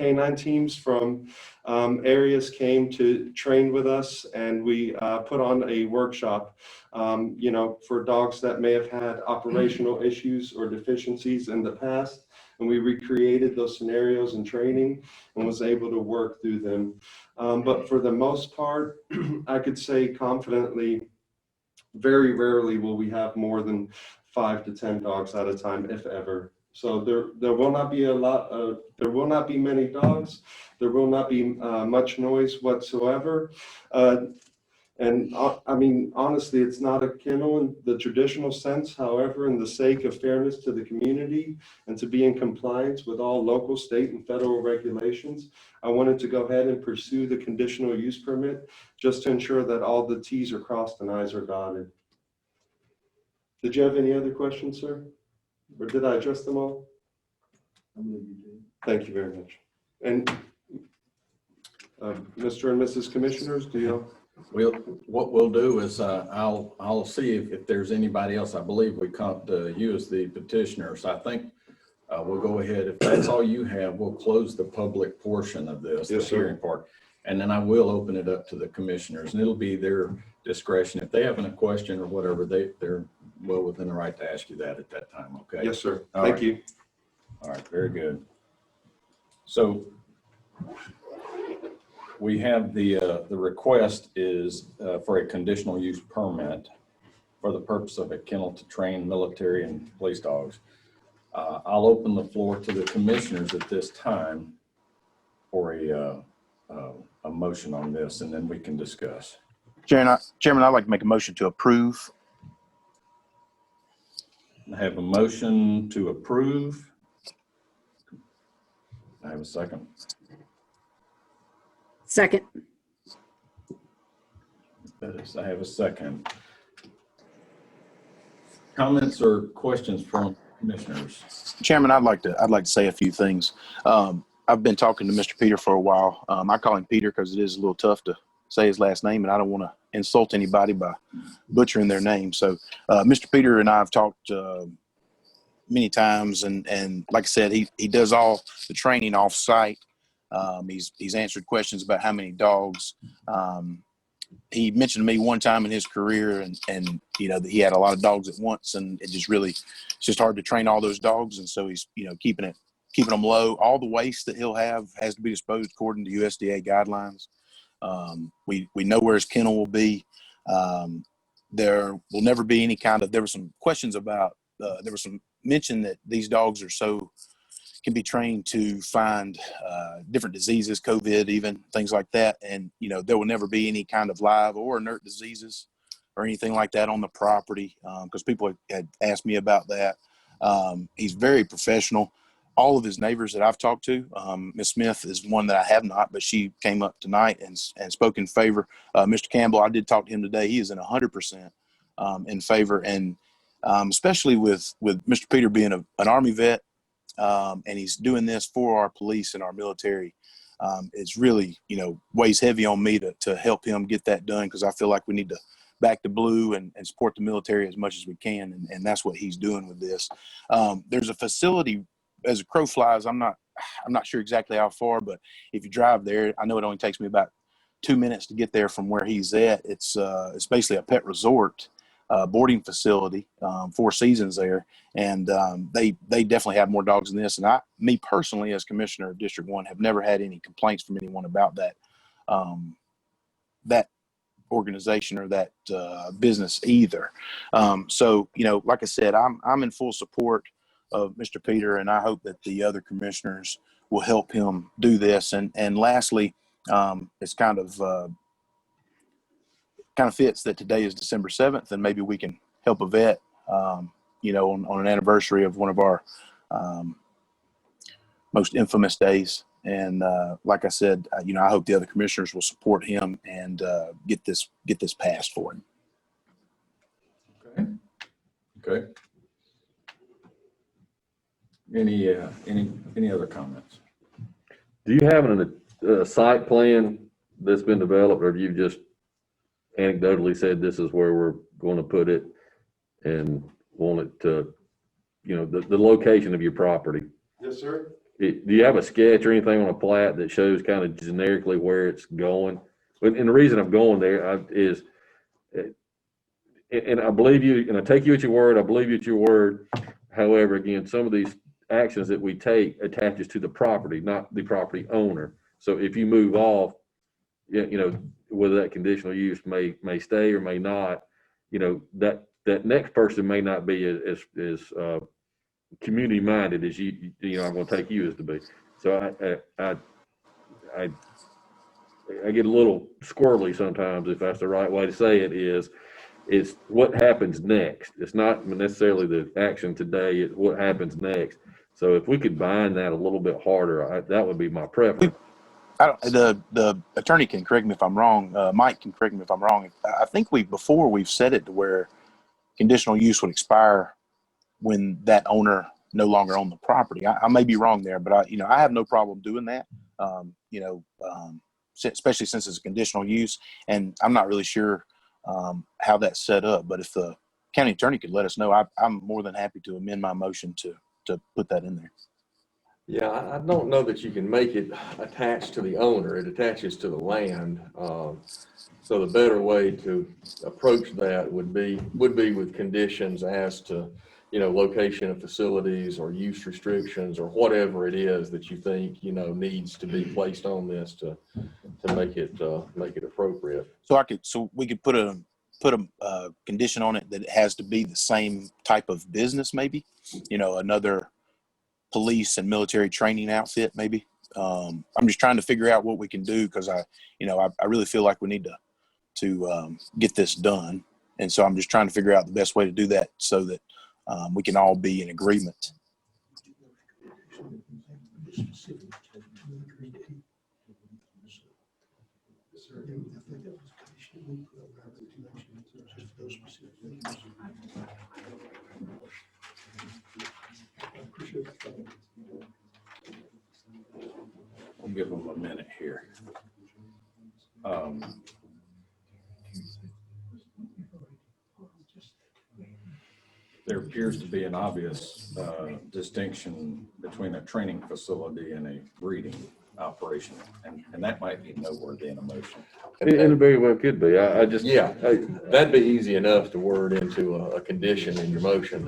canine teams from areas came to train with us, and we put on a workshop, for dogs that may have had operational issues or deficiencies in the past. And we recreated those scenarios in training and was able to work through them. But for the most part, I could say confidently, very rarely will we have more than 5 to 10 dogs at a time, if ever. So there will not be there will not be many dogs. There will not be much noise whatsoever. I mean, honestly, it's not a kennel in the traditional sense. However, in the sake of fairness to the community and to be in compliance with all local, state, and federal regulations, I wanted to go ahead and pursue the conditional use permit just to ensure that all the T's are crossed and I's are dotted. Did you have any other questions, sir? Or did I address them all? I believe you did. Thank you very much. And Mr. and Mrs. Commissioners, do you? What we'll do is I'll see if there's anybody else. I believe we caught you as the petitioner. So I think we'll go ahead. If that's all you have, we'll close the public portion of this, Yes, the sir. hearing part. And then I will open it up to the commissioners, and it'll be their discretion. If they have a question or whatever, they're well within the right to ask you that at that time. Okay. Yes, sir. All Thank right. you. All right, very good. So we have the request is for a conditional use permit for the purpose of a kennel to train military and police dogs. I'll open the floor to the commissioners at this time for a motion on this, and then we can discuss. Chairman, I'd like to make a motion to approve. I have a motion to approve. I have a second. Second. I have a second. Comments or questions from commissioners? Chairman, I'd like to say a few things. I've been talking to Mr. Peter for a while. I call him Peter because it is a little tough to say his last name, and I don't want to insult anybody by butchering their name. So Mr. Peter and I have talked many times, and like I said, he does all the training off site. He's answered questions about how many dogs. He mentioned to me one time in his career, and that he had a lot of dogs at once, and it's just hard to train all those dogs, and so he's keeping them low. All the waste that he'll have has to be disposed according to USDA guidelines. We know where his kennel will be. There will never be any kind of. There were some questions about. There was some mention that these dogs can be trained to find different diseases, COVID, even things like that. And, there will never be any kind of live or inert diseases or anything like that on the property because people had asked me about that. He's very professional. All of his neighbors that I've talked to, Ms. Smith is one that I have not, but she came up tonight and spoke in favor. Mr. Campbell, I did talk to him today. He is in 100% in favor. And especially with Mr. Peter being an Army vet, and he's doing this for our police and our military. It's really, weighs heavy on me to help him get that done because I feel like we need to back the blue and support the military as much as we can, and that's what he's doing with this. There's a facility, as a crow flies, I'm not sure exactly how far, but if you drive there, I know it only takes me about 2 minutes to get there from where he's at. It's basically a pet resort. Boarding facility, 4 seasons there, and they definitely have more dogs than this. And me personally, as commissioner of District 1, have never had any complaints from anyone about that organization or that business either. So like I said, I'm in full support of Mr. Peter, and I hope that the other commissioners will help him do this. And lastly, it's kind of fits that today is December 7th, and maybe we can help a vet, on an anniversary of one of our most infamous days. And like I said, I hope the other commissioners will support him and get this passed for him. Okay. Any other comments? Do you have a site plan that's been developed, or have you just anecdotally said this is where we're going to put it and want it to, the location of your property? Yes, sir. do you have a sketch or anything on a plat that shows kind of generically where it's going? And the reason I'm going there is, and I believe you, and I take you at your word, I believe you at your word. However, again, some of these actions that we take attaches to the property, not the property owner. So if you move off, you know, whether that conditional use may stay or may not, you know, that next person may not be as community minded as you know, I'm going to take you as to be. So I get a little squirrely sometimes, if that's the right way to say it, it's what happens next. It's not necessarily the action today, it's what happens next. So if we could bind that a little bit harder, that would be my preference. The attorney can correct me if I'm wrong. Mike can correct me if I'm wrong. I think before we've set it to where conditional use would expire when that owner no longer owned the property. I may be wrong there, but I have no problem doing that. Especially since it's a conditional use, and I'm not really sure how that's set up. But if the county attorney could let us know, I'm more than happy to amend my motion to put that in there. Yeah, I don't know that you can make it attached to the owner. It attaches to the land. So the better way to approach that would be with conditions as to, you know, location of facilities or use restrictions or whatever it is that you think, you know, needs to be placed on this to make it appropriate. So we could put a condition on it that it has to be the same type of business, maybe, you know, another police and military training outfit, maybe. I'm just trying to figure out what we can do, because I really feel like we need to get this done, and so I'm just trying to figure out the best way to do that so that we can all be in agreement. I'll give them a minute here. There appears to be an obvious distinction between a training facility and a breeding operation, and that might be noteworthy in a motion. And it very well could be. That'd be easy enough to word into a condition in your motion.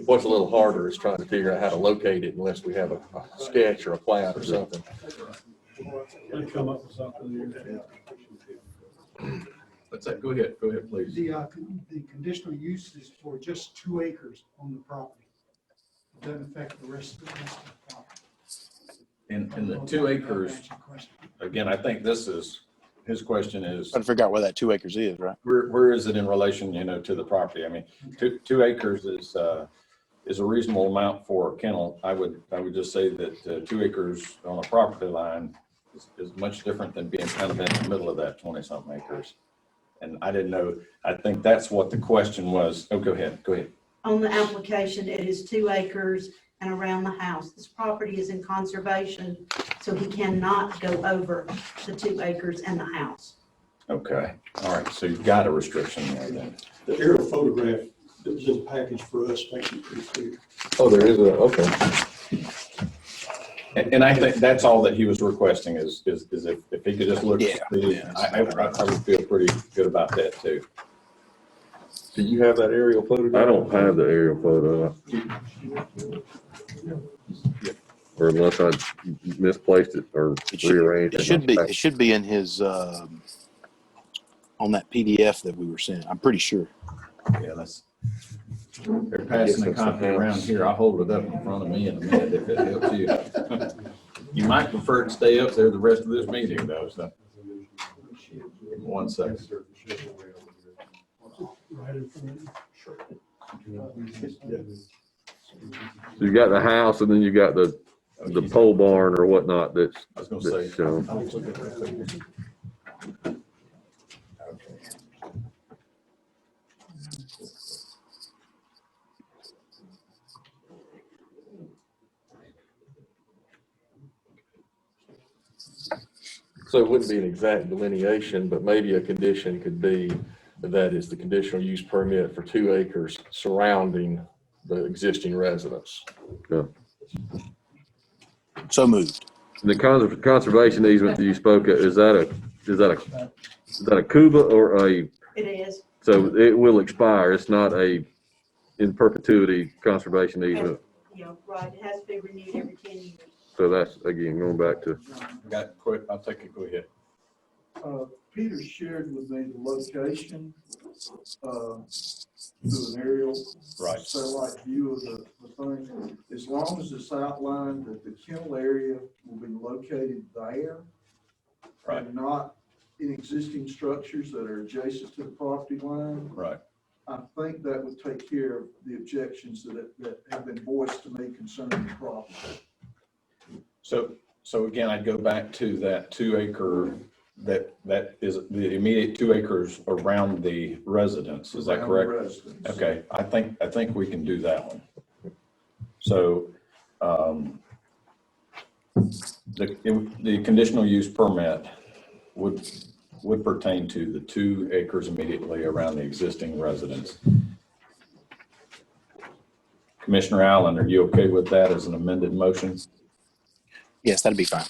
What's a little harder is trying to figure out how to locate it unless we have a sketch or a plat or something. Come up with something. Let's say, go ahead, please. The conditional use is for just 2 acres on the property. It doesn't affect the rest of the property. In the 2 acres, again, I think his question is, Trying to figure out where that 2 acres is, right? where is it in relation, you know, to the property? I mean, 2 acres is a reasonable amount for a kennel. I would just say that 2 acres on a property line is much different than being kind of in the middle of that 20-something acres. And I didn't know, I think that's what the question was. Oh, go ahead. On the application, it is 2 acres and around the house. This property is in conservation, so he cannot go over the 2 acres and the house. Okay. All right. So you've got a restriction there then. The aerial photograph that was in the package for us makes it pretty clear. Oh, there is okay. And I think that's all that he was requesting is if he could just look. Yeah. I would feel pretty good about that too. Do you have that aerial photo? I don't have the aerial photo. Or unless I misplaced it or rearranged it. It should be in his on that PDF that we were sent. I'm pretty sure. Yeah, they're passing a copy around here. I'll hold it up in front of me in a minute if it helps you. You might prefer to stay up there the rest of this meeting though, so. Give me 1 second. So you got the house and then you got the pole barn or whatnot that's shown. So it wouldn't be an exact delineation, but maybe a condition could be that is the conditional use permit for 2 acres surrounding the existing residence. Yeah. So moved. The conservation easement that you spoke of, is that a CUBA or a, It is. so it will expire, it's not a in perpetuity conservation easement? Yeah, right, it has to be renewed every 10 years. So that's, again, going back to, Got quick, I'll take it, go ahead. Peter shared with me the location, through an aerial Right. satellite view of the thing. As long as it's outlined that the kennel area will be located there. Right. And not in existing structures that are adjacent to the property line. Right. I think that would take care of the objections that have been voiced to me concerning the property. So again, I'd go back to that 2 acre, that is the immediate 2 acres around the residence. Is that Around correct? the residence. Okay, I think we can do that one. So, the conditional use permit would pertain to the 2 acres immediately around the existing residence. Commissioner Allen, are you okay with that as an amended motion? Yes, that'd be fine.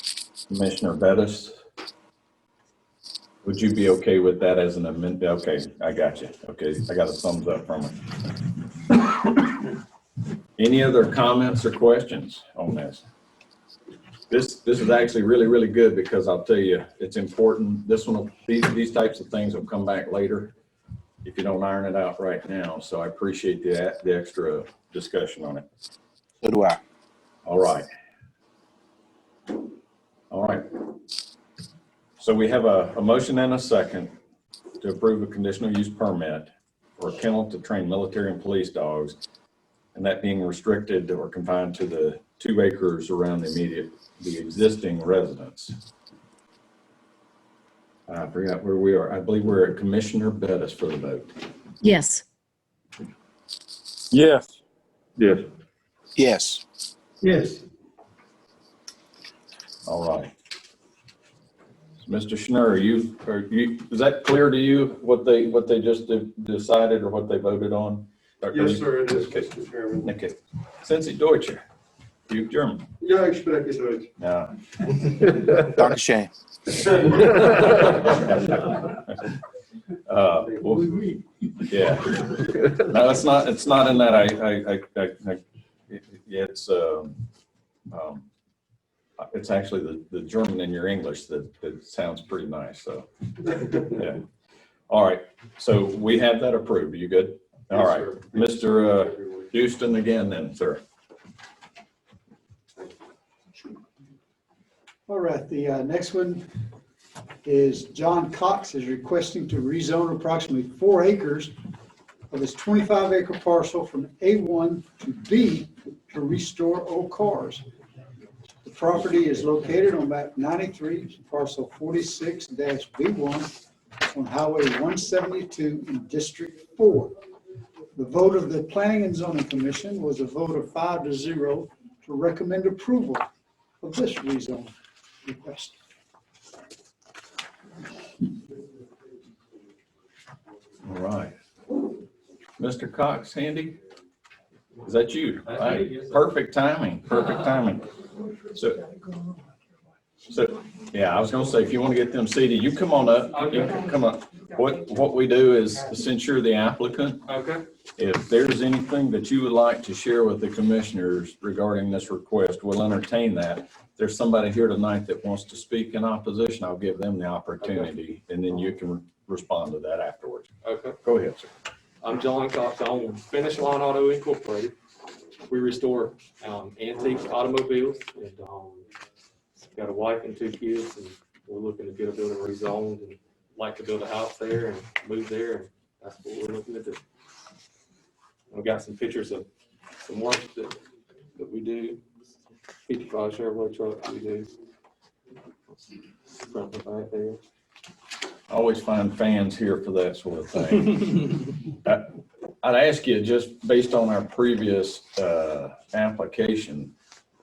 Commissioner Bettis? Would you be okay with that as an amendment? Okay, I got you. Okay, I got a thumbs up from it. Any other comments or questions on this? This is actually really, really good because I'll tell you, it's important. This one, these types of things will come back later if you don't iron it out right now. So I appreciate the extra discussion on it. So do I. All right. All right. So we have a motion and a second to approve a conditional use permit for a kennel to train military and police dogs, and that being restricted or confined to the 2 acres around the existing residence. I forgot where we are. I believe we're at Commissioner Bettis for the vote. Yes. Yes. yes. Yes. Yes. All right. Mr. Schnurr, is that clear to you what they just decided or what they voted on? Yes, sir, it is, Okay. Mr. Chairman. Okay. Sind Sie Deutsche? You German? Ja, ich spreche Deutsch. Ja. Dankeschön. Well, yeah. No, it's not in that. It's actually the German in your English that sounds pretty nice. So, yeah. All right. So we have that approved. Are you good? All right. Mr. Houston again then, sir. All right, the next one is John Cox is requesting to rezone approximately 4 acres of his 25 acre parcel from A1 to B to restore old cars. The property is located on map 93, parcel 46-B1 on Highway 172 in District 4. The vote of the Planning and Zoning Commission was a vote of 5-0 to recommend approval of this rezone request. All right. Mr. Cox, handy? Is that you? All right. Perfect timing, perfect timing. So, yeah, I was gonna say, if you want to get them seated, you come on up, you can come up. What we do is, since you're the applicant, Okay. if there's anything that you would like to share with the commissioners regarding this request, we'll entertain that. If there's somebody here tonight that wants to speak in opposition, I'll give them the opportunity, and then you can respond to that afterwards. Okay. Go ahead, sir. I'm John Cox. I own Finish Line Auto Incorporated. We restore antique automobiles, and got a wife and 2 kids, and we're looking to get a building rezoned and like to build a house there and move there, and that's what we're looking to do. I've got some pictures of some work that we do. 55 Chevrolet truck we do. Front and back there. I always find fans here for that sort of thing. I'd ask you, just based on our previous application,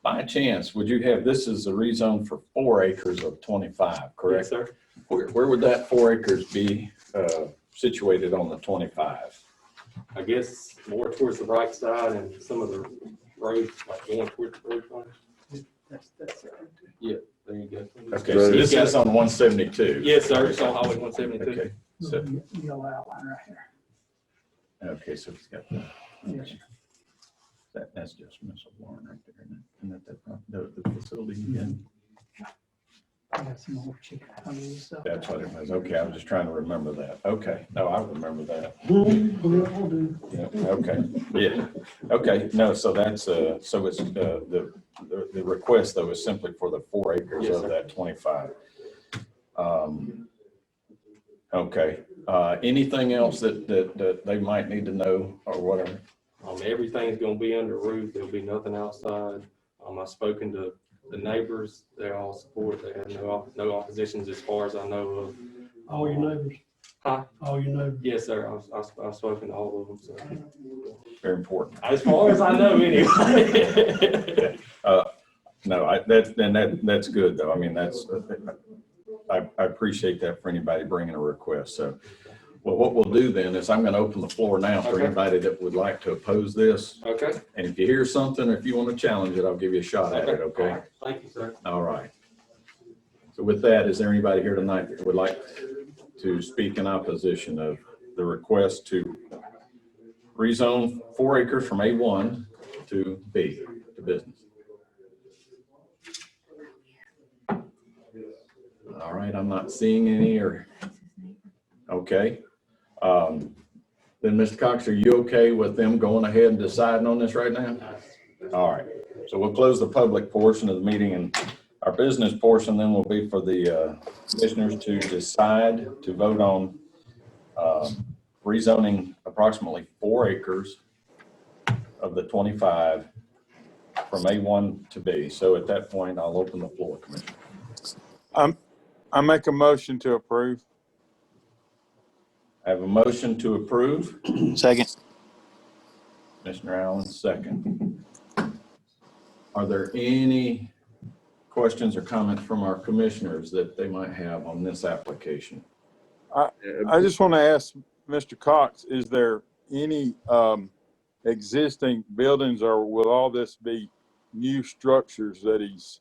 by chance, would you have, this is a rezone for 4 acres of 25, correct? Yes, sir. Where would that 4 acres be situated on the 25? I guess more towards the right side and some of the roads, like going towards the road line. That's Okay, so this is on 172. Yes, sir, it's on Highway 172. Okay, so, Yellow outline right here. okay, so it's got that's just Missile Warren right there, isn't it? The facility again. I got some more chicken honey's up. That's what it was. Okay, I was just trying to remember that. Okay, no, I remember that. Yeah, okay, yeah, okay, no, so that's, so it's, the request though is simply for the 4 acres Yes, of sir. that 25. Okay, anything else that they might need to know or whatever? Everything's gonna be under roof. There'll be nothing outside. I've spoken to the neighbors. They all support. They have no oppositions as far as I know of. All your neighbors? Huh? All your neighbors? Yes, sir. I've spoken to all of them, so. Very important. As far as I know, anyway. No, that's good though. I mean, I appreciate that for anybody bringing a request. So, well, what we'll do then is I'm going to open the floor now for Okay. anybody that would like to oppose this. Okay. And if you hear something, or if you want to challenge it, I'll give you a shot at it, All okay? right. Thank you, sir. All right. So with that, is there anybody here tonight that would like to speak in opposition of the request to rezone 4 acres from A1 to B, to business? All right, I'm not seeing any okay. Then Mr. Cox, are you okay with them going ahead and deciding on this right now? All right, so we'll close the public portion of the meeting, and our business portion then will be for the commissioners to decide to vote on rezoning approximately 4 acres of the 25 from A1 to B. So at that point, I'll open the floor, Commissioner. I make a motion to approve. I have a motion to approve. Second. Commissioner Allen, second. Are there any questions or comments from our commissioners that they might have on this application? I just want to ask Mr. Cox, is there any existing buildings, or will all this be new structures that he's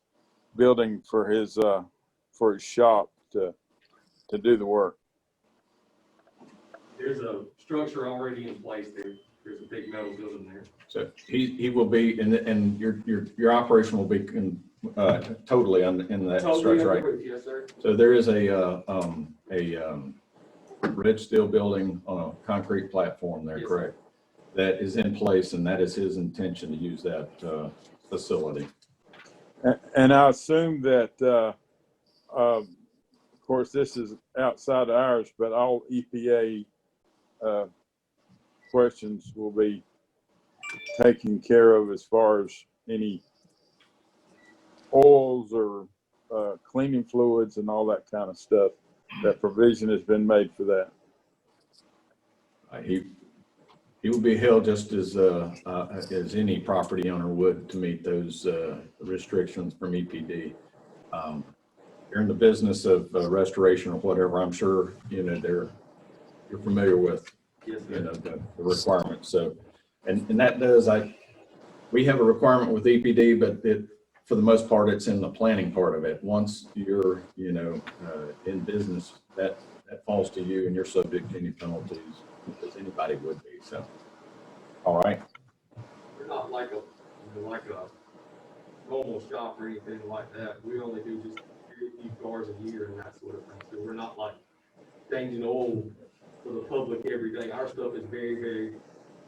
building for his shop to do the work? There's a structure already in place there. There's a big metal building there. So he will be, and your operation will be totally in that structure, right? Yes, sir. So there is a red steel building on a concrete platform there, Yes, correct? That is in place, and that is his intention to use that facility. And I assume that, of course, this is outside of ours, but all EPA questions will be taken care of as far as any oils or cleaning fluids and all that kind of stuff. That provision has been made for that. He will be held just as any property owner would to meet those restrictions from EPD. You're in the business of restoration or whatever, I'm sure, you're familiar with, Yes, the requirements. So, and that does, we have a requirement with EPD, but for the most part, it's in the planning part of it. Once you're, in business, that falls to you, and you're subject to any penalties, as anybody would be. So, all right. We're not like a normal shop or anything like that. We only do just a few cars a year and that sort of thing. So we're not like changing oil for the public every day. Our stuff is very, very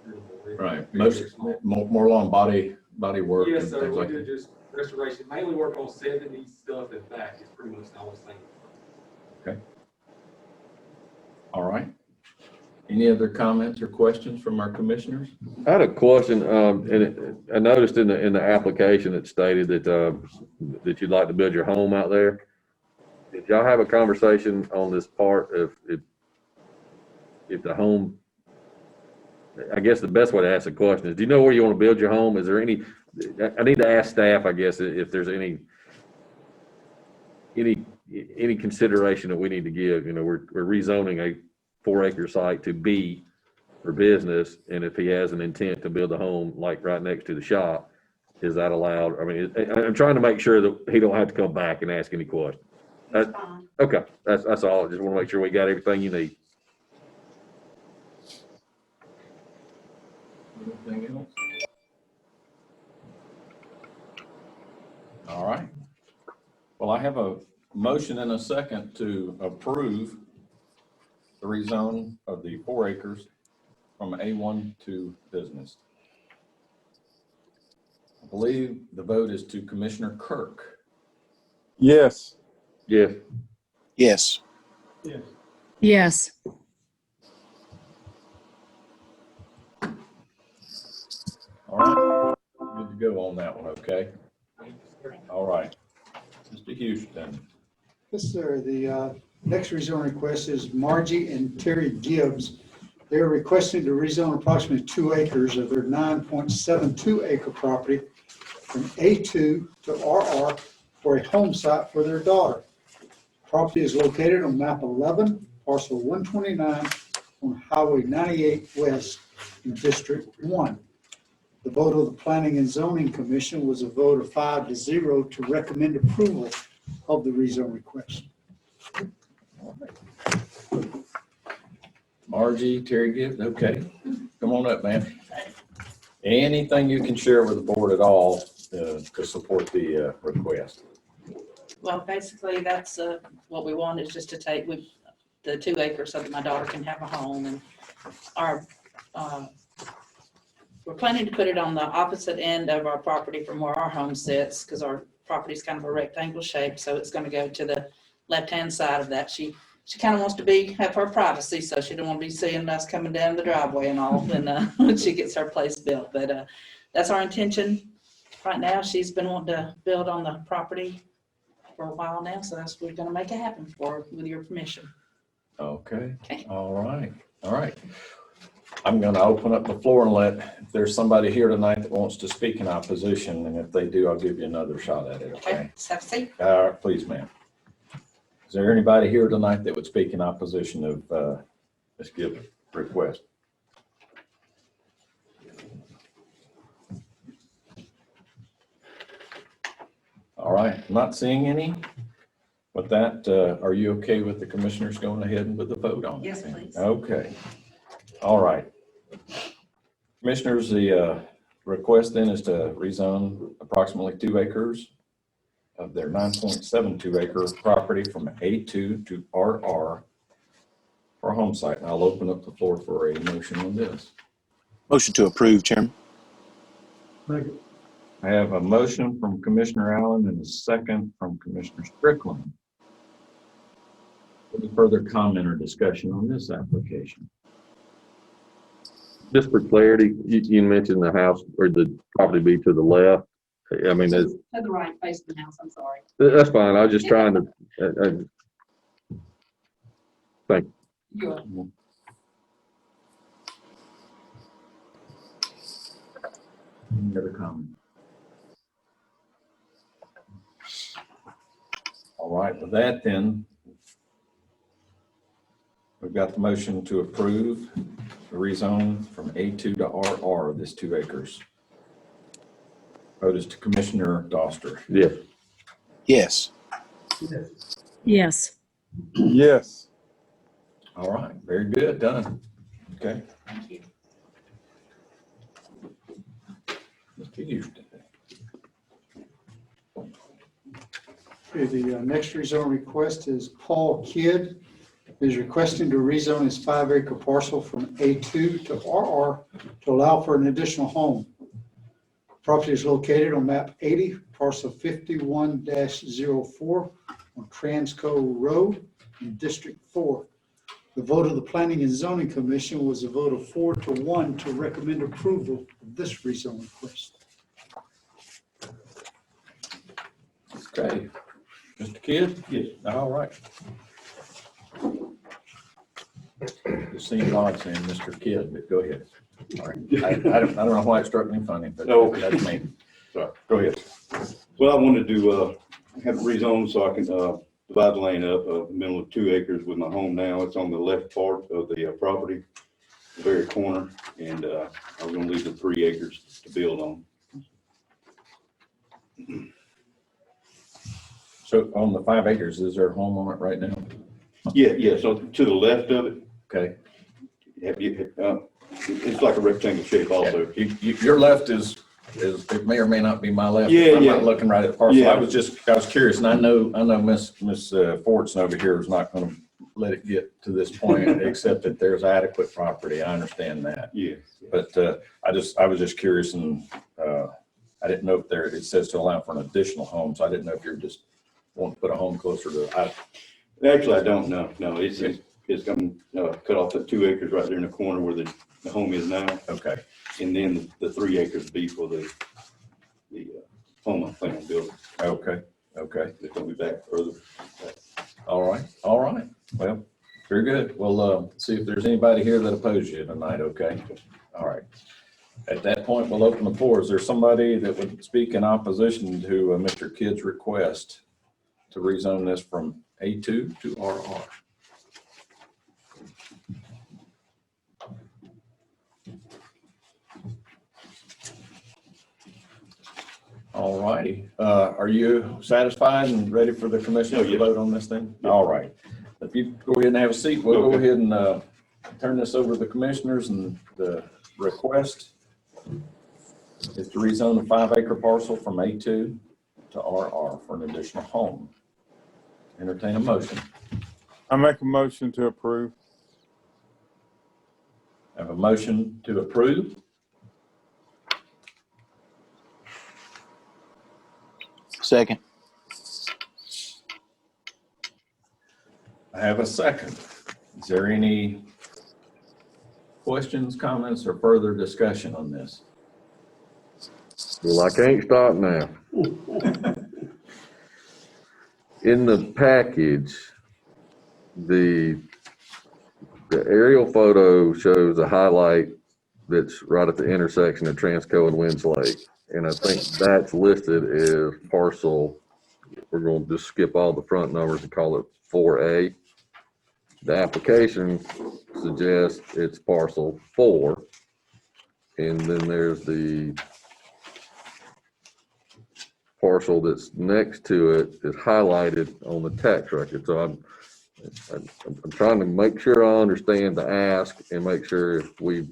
minimal. It's Right. very, very small. More long body work. Yes, and sir. things We like do that. just restoration, mainly work on 70s stuff and back. It's pretty much all the same. Okay. All right. Any other comments or questions from our commissioners? I had a question, and I noticed in the application it stated that you'd like to build your home out there. Did y'all have a conversation on this part if the home, I guess the best way to ask the question is, do you know where you want to build your home? Is there any, I need to ask staff, I guess, if there's any consideration that we need to give. We're rezoning a 4-acre site to B for business, and if he has an intent to build a home like right next to the shop, is that allowed? I mean, I'm trying to make sure that he don't have to come back and ask any questions. He's fine. Okay, that's all. I just want to make sure we got everything you need. Anything else? All right. Well, I have a motion and a second to approve the rezone of the 4 acres from A1 to business. I believe the vote is to Commissioner Kirk. Yes. Yes. Yes. Yes. All right, good to go on that one, okay? All right, Mr. Houston. Yes, sir. The next rezone request is Margie and Terry Gibbs. They're requesting to rezone approximately 2 acres of their 9.72 acre property from A2 to RR for a home site for their daughter. Property is located on map 11, parcel 129 on Highway 98 West in District 1. The vote of the Planning and Zoning Commission was a vote of 5-0 to recommend approval of the rezone request. Margie, Terry Gibbs, okay. Come on up, man. Anything you can share with the board at all to support the request? Well, basically, that's what we want is just to take the 2 acres so that my daughter can have a home. And our we're planning to put it on the opposite end of our property from where our home sits, because our property is kind of a rectangle shape, so it's going to go to the left-hand side of that. She kind of wants to have her privacy, so she don't want to be seeing us coming down the driveway and all when she gets her place built. But that's our intention right now. She's been wanting to build on the property for a while now, so we're going to make it happen for her with your permission. Okay. All right. I'm going to open up the floor and if there's somebody here tonight that wants to speak in opposition, and if they do, I'll give you another shot at it, okay? Let's have a seat. All right, please, ma'am. Is there anybody here tonight that would speak in opposition of Ms. Gibbs' request? All right, I'm not seeing any. With that, are you okay with the commissioners going ahead and with the vote on it? Yes, please. Okay. All right. Commissioners, the request then is to rezone approximately 2 acres of their 9.72 acre property from A2 to RR for a home site. And I'll open up the floor for a motion on this. Motion to approve, Chairman. I have a motion from Commissioner Allen and a second from Commissioner Strickland. Any further comment or discussion on this application? Just for clarity, you mentioned the house or the property be to the left. I mean, To the right, face of the house, I'm sorry. that's fine. I was just trying to, thank You're Any other comment? All right, with that then, we've got the motion to approve the rezone from A2 to RR of this 2 acres. Vote is to Commissioner Doster. Yeah. Yes. Yes. Yes. All right, very good, done. Okay. Thank you. Mr. Houston. Okay, the next rezone request is Paul Kidd. Is requesting to rezone his 5 acre parcel from A2 to RR to allow for an additional home. Property is located on map 80, parcel 51-04 on Transco Road in District 4. The vote of the Planning and Zoning Commission was a vote of 4-1 to recommend approval of this rezone request. Okay. Mr. Kidd? Yes. All right. It seems odd saying Mr. Kidd, but go ahead. All right. I don't know why it struck me funny, but that's me. Sorry. Go ahead. Well, I wanted to have it rezoned so I can divide the land up, the middle of 2 acres with my home now. It's on the left part of the property, the very corner, and I'm going to leave the 3 acres to build on. So So on the 5 acres, is there a home on it right now? Yeah, so to the left of it, Okay. it's like a rectangle shape also. Your left is, it may or may not be my left. Yeah, I'm yeah. not looking right at the parcel. Yeah. I was curious, and I know Miss Fortson over here is not gonna let it get to this point, except that there's adequate property. I understand that. Yeah. But, I was just curious, and, I didn't know if it says to allow for an additional home, so I didn't know if you're just wanting to put a home closer to, Actually, I don't know. No, it's gonna cut off the 2 acres right there in the corner where the home is now. okay. And then the 3 acres be for the home I plan on building. Okay. It's gonna be back further. All right. Well, very good. We'll see if there's anybody here that opposes you tonight, okay? All right. At that point, we'll open the floor. Is there somebody that would speak in opposition to Mr. Kidd's request to rezone this from A2 to RR? All righty. Are you satisfied and ready for the commission to vote on this thing? All right. If you go ahead and have a seat, we'll go ahead and turn this over to the commissioners, and the request is to rezone the 5 acre parcel from A2 to RR for an additional home. Entertain a motion. I make a motion to approve. I have a motion to approve. Second. I have a second. Is there any questions, comments, or further discussion on this? Well, I can't stop now. In the package, the aerial photo shows a highlight that's right at the intersection of Transco and Winds Lake. And I think that's listed as parcel, we're going to just skip all the front numbers and call it 4A. The application suggests it's parcel 4. And then there's the parcel that's next to it is highlighted on the tax record. So I'm trying to make sure I understand the ask and make sure if we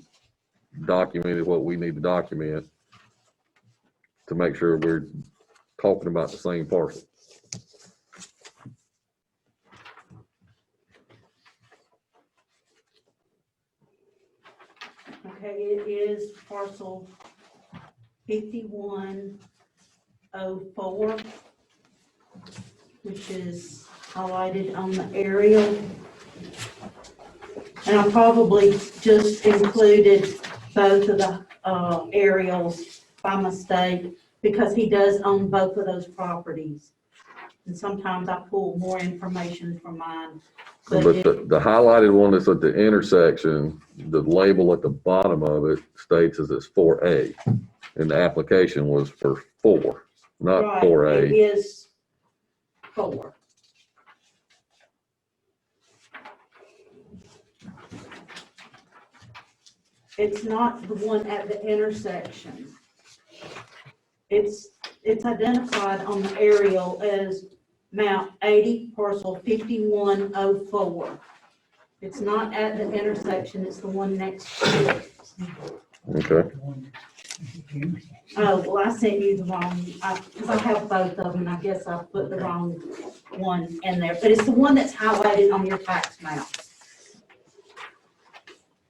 documented what we need to document to make sure we're talking about the same parcel. Okay, it is parcel 5104, which is highlighted on the aerial. And I probably just included both of the aerials by mistake because he does own both of those properties. And sometimes I pull more information from mine. But the highlighted one that's at the intersection, the label at the bottom of it states as it's 4A. And the application was for 4, not Right, 4A. it is 4. It's not the one at the intersection. It's identified on the aerial as Mount 80, parcel 5104. It's not at the intersection, it's the one next to it. Okay. Oh, well, I sent you the wrong, because I have both of them, I guess I put the wrong one in there, but it's the one that's highlighted on your tax map.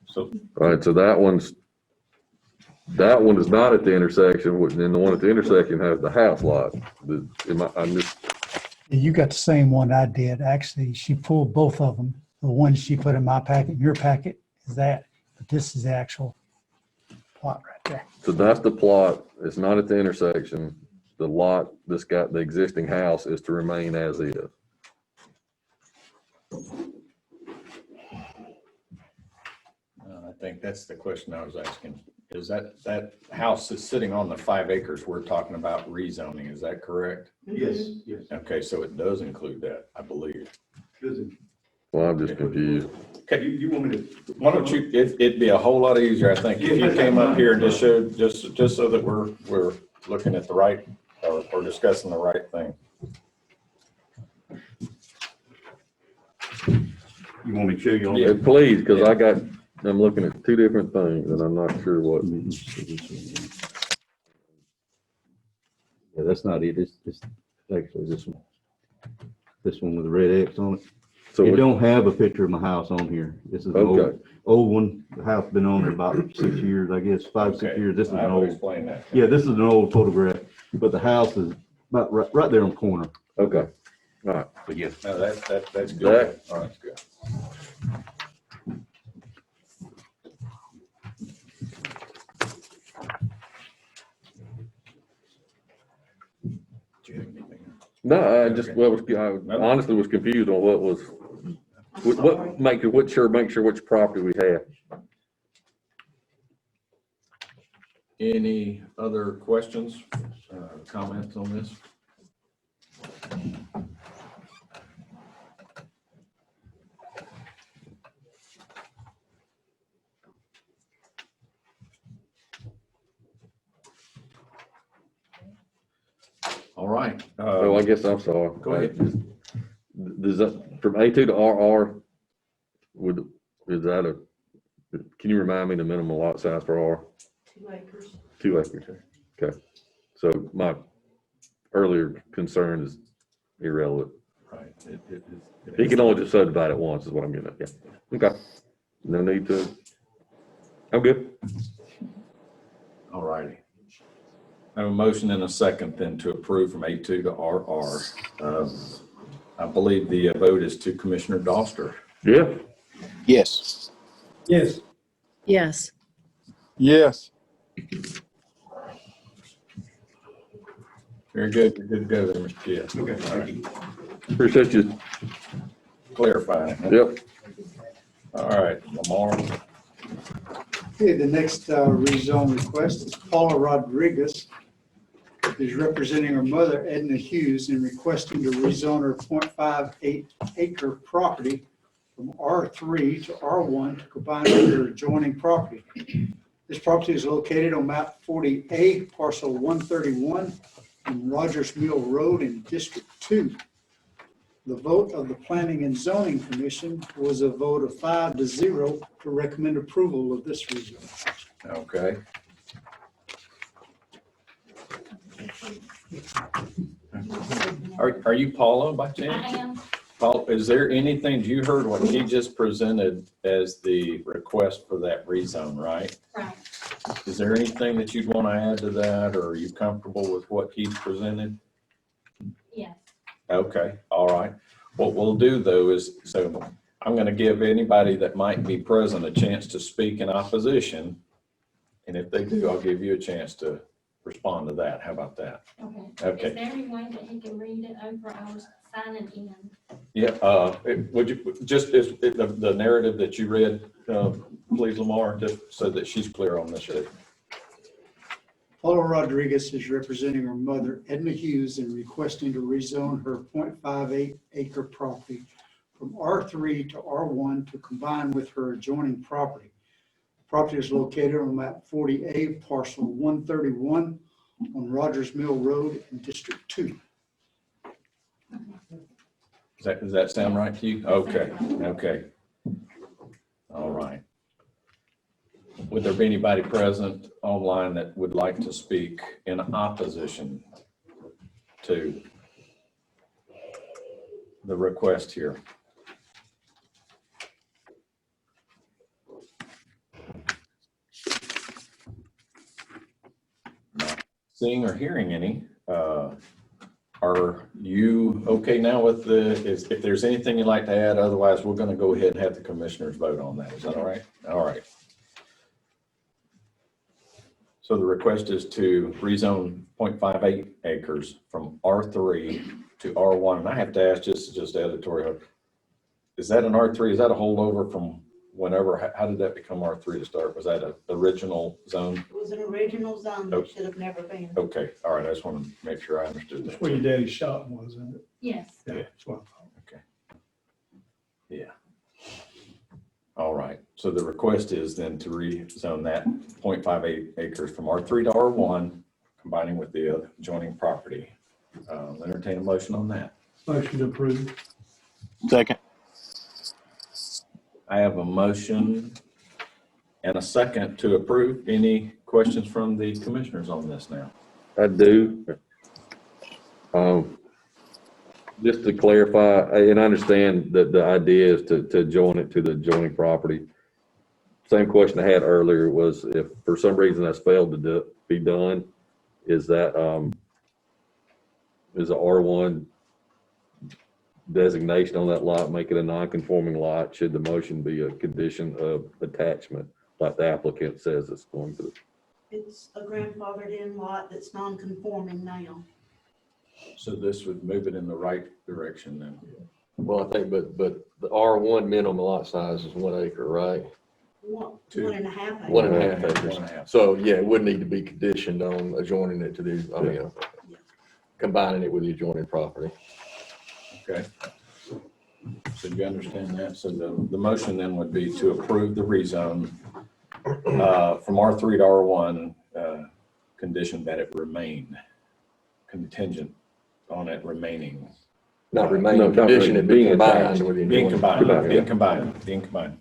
So, All right, so that one is not at the intersection, and the one at the intersection has the house lot. You got the same one I did. Actually, she pulled both of them. The one she put in my packet, your packet is that, but this is the actual plot right there. So that's the plot. It's not at the intersection. The lot that's got the existing house is to remain as is. I think that's the question I was asking. Is that house that's sitting on the 5 acres we're talking about rezoning, is that correct? Yes, yes. Okay, so it does include that, I believe. Well, I'm just confused. Okay, You want me to? why don't you, it'd be a whole lot easier, I think, if you came up here and just showed, just so that we're looking at the right, or discussing the right thing. You want me to show you on Yeah, that? please, because I'm looking at two different things and I'm not sure what. Yeah, that's not it. It's actually this one. This one with the red X on it. So It don't have a picture of my house on here. This is an Okay. old one. The house been on there about 6 years, I guess, 5, 6 Okay, years. This is an I will old. explain that. Yeah, this is an old photograph, but the house is about right there on the corner. Okay, all right. But yes, No, that's good. All right, that's good. Do you have anything? No, I just, I honestly was confused on what was, make sure which property we have. Any other questions, comments on this? All right. Oh, I guess I'm sorry. Go ahead. Does that, from A2 to RR, is that can you remind me the minimum lot size for R? 2 acres. 2 acres. Okay. So my earlier concern is irrelevant. Right. He can only just subdivide it once is what I'm getting at. Yeah. Okay. No need to. I'm good. All righty. I have a motion and a second then to approve from A2 to RR. I believe the vote is to Commissioner Doster. Yeah. Yes. Yes. Yes. Yes. Very good. You're good to go there, Mr. Jess. Okay. All right. Appreciate you. Clarifying. Yep. All right, Lamar. Okay, the next rezone request is Paula Rodriguez, is representing her mother Edna Hughes in requesting to rezone her .58 acre property from R3 to R1 to combine with her adjoining property. This property is located on map 40A, parcel 131 on Rogers Mill Road in District 2. The vote of the Planning and Zoning Commission was a vote of 5-0 to recommend approval of this rezone. Okay. Are you Paula by chance? I am. Paul, is there anything, you heard what he just presented as the request for that rezone, right? Right. Is there anything that you'd want to add to that, or are you comfortable with what he presented? Yes. Okay, all right. What we'll do though is, so I'm going to give anybody that might be present a chance to speak in opposition. And if they do, I'll give you a chance to respond to that. How about that? Okay. Okay. Is there any way that he can read it over our signing in? Yeah, would you, just as the narrative that you read, please, Lamar, just so that she's clear on this. Paula Rodriguez is representing her mother, Edna Hughes, in requesting to rezone her .58 acre property from R3 to R1 to combine with her adjoining property. The property is located on map 40A, parcel 131 on Rogers Mill Road in District 2. Does that sound right to you? Okay, okay. All right. Would there be anybody present online that would like to speak in opposition to the request here? Not seeing or hearing any. Are you okay now with if there's anything you'd like to add? Otherwise, we're going to go ahead and have the commissioners vote on that. Is that all right? All right. So the request is to rezone 0.58 acres from R3 to R1. And I have to ask, just editorial, is that an R3? Is that a holdover from whenever? How did that become R3 to start? Was that an original zone? It was an original zone that should have never been. Okay. All right. I just want to make sure I understood that. That's where your daddy's shop was, isn't it? Yes. Yeah, that's what I thought. Okay. Yeah. All right. So the request is then to rezone that 0.58 acres from R3 to R1, combining with the adjoining property. Entertain a motion on that. Motion to approve. Second. I have a motion and a second to approve. Any questions from the commissioners on this now? I do. Just to clarify, and I understand that the idea is to join it to the adjoining property. Same question I had earlier was if for some reason that's failed to be done, is that, is a R1 designation on that lot, make it a non-conforming lot? Should the motion be a condition of attachment like the applicant says it's going to? It's a grandfathered in lot that's non-conforming now. So this would move it in the right direction then. Well, I think, but the R1 minimum lot size is 1 acre, right? One, Two. 1.5 acres. 1.5 acres. 1.5. So, yeah, it would need to be conditioned on adjoining it to the, I mean, combining it with the adjoining property. Okay. So you understand that? So the motion then would be to approve the rezone from R3 to R1, condition that it remain contingent on it remaining. Not remaining, condition it being combined with the Being adjoining. combined.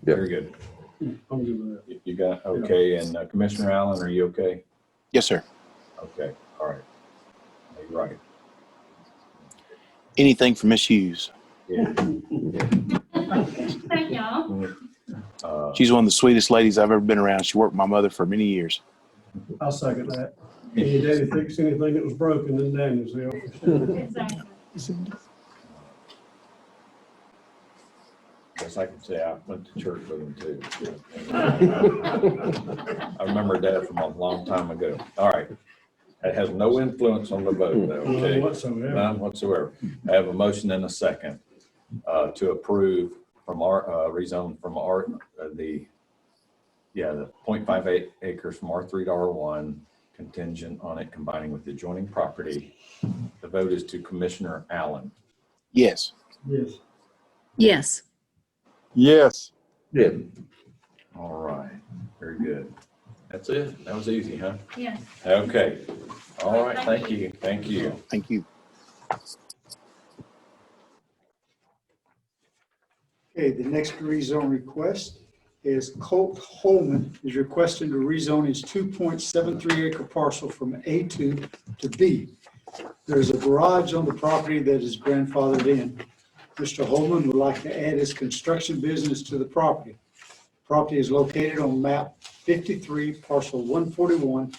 Yep. Very good. I'm good with that. You got, okay, and Commissioner Allen, are you okay? Yes, sir. Okay, all right. You're right. Anything for Miss Hughes. Yeah. Thank y'all. She's one of the sweetest ladies I've ever been around. She worked with my mother for many years. I'll second that. Can your daddy fix anything that was broken in Danielsville? Exactly. Guess I could say I went to church with him too. I remember Dad from a long time ago. All right. It has no influence on the vote though, okay? None whatsoever. None whatsoever. I have a motion and a second to approve from our rezone from our, the 0.58 acres from R3 to R1, contingent on it combining with the adjoining property. The vote is to Commissioner Allen. Yes. Yes. Yes. Yes. Yeah. All right, very good. That's it. That was easy, huh? Yes. Okay. All right, thank you. Thank you. Thank you. Okay, the next rezone request is Colt Holman is requesting to rezone his 2.73 acre parcel from A2 to B. There's a garage on the property that is grandfathered in. Mr. Holman would like to add his construction business to the property. Property is located on map 53, parcel 141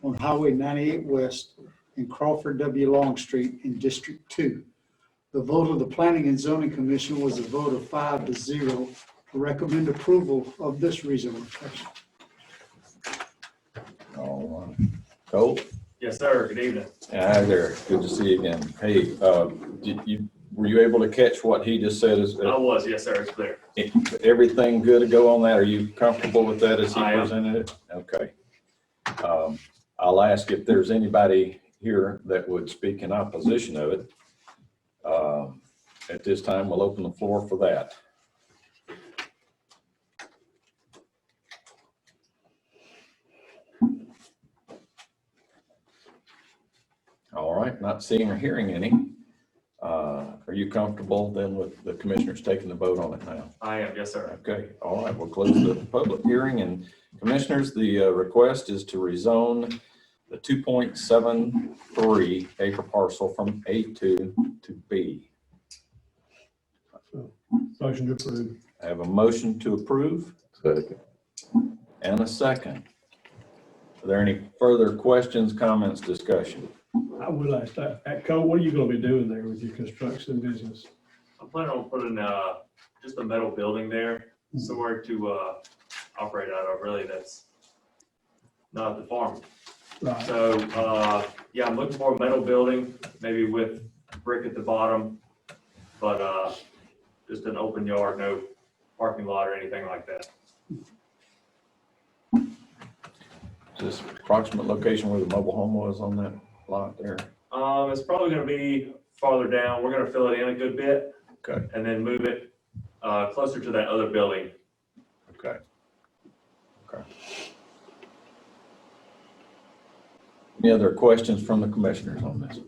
on Highway 98 West in Crawford W. Long Street in District 2. The vote of the Planning and Zoning Commission was a vote of 5-0 to recommend approval of this rezone request. All right. Cole? Yes, sir. Good evening. Hi there. Good to see you again. Hey, were you able to catch what he just said? I was, yes, sir. It's clear. Everything good to go on that? Are you comfortable with that as he I am. presented it? Okay. I'll ask if there's anybody here that would speak in opposition of it. At this time, we'll open the floor for that. All right, not seeing or hearing any. Are you comfortable then with the commissioners taking the vote on it now? I am, yes, sir. Okay, all right, we'll close the public hearing. And commissioners, the request is to rezone the 2.73 acre parcel from A2 to B. Motion to approve. I have a motion to approve Second. and a second. Are there any further questions, comments, discussion? I will ask that. Cole, what are you gonna be doing there with your construction business? I'm planning on putting just a metal building there, somewhere to operate out of. Really, that's not the farm. Right. So, yeah, I'm looking for a metal building, maybe with brick at the bottom, but just an open yard, no parking lot or anything like that. Is this approximate location where the mobile home was on that lot there? It's probably gonna be farther down. We're gonna fill it in a good bit. Okay. And then move it closer to that other building. Okay. Okay. Any other questions from the commissioners on this?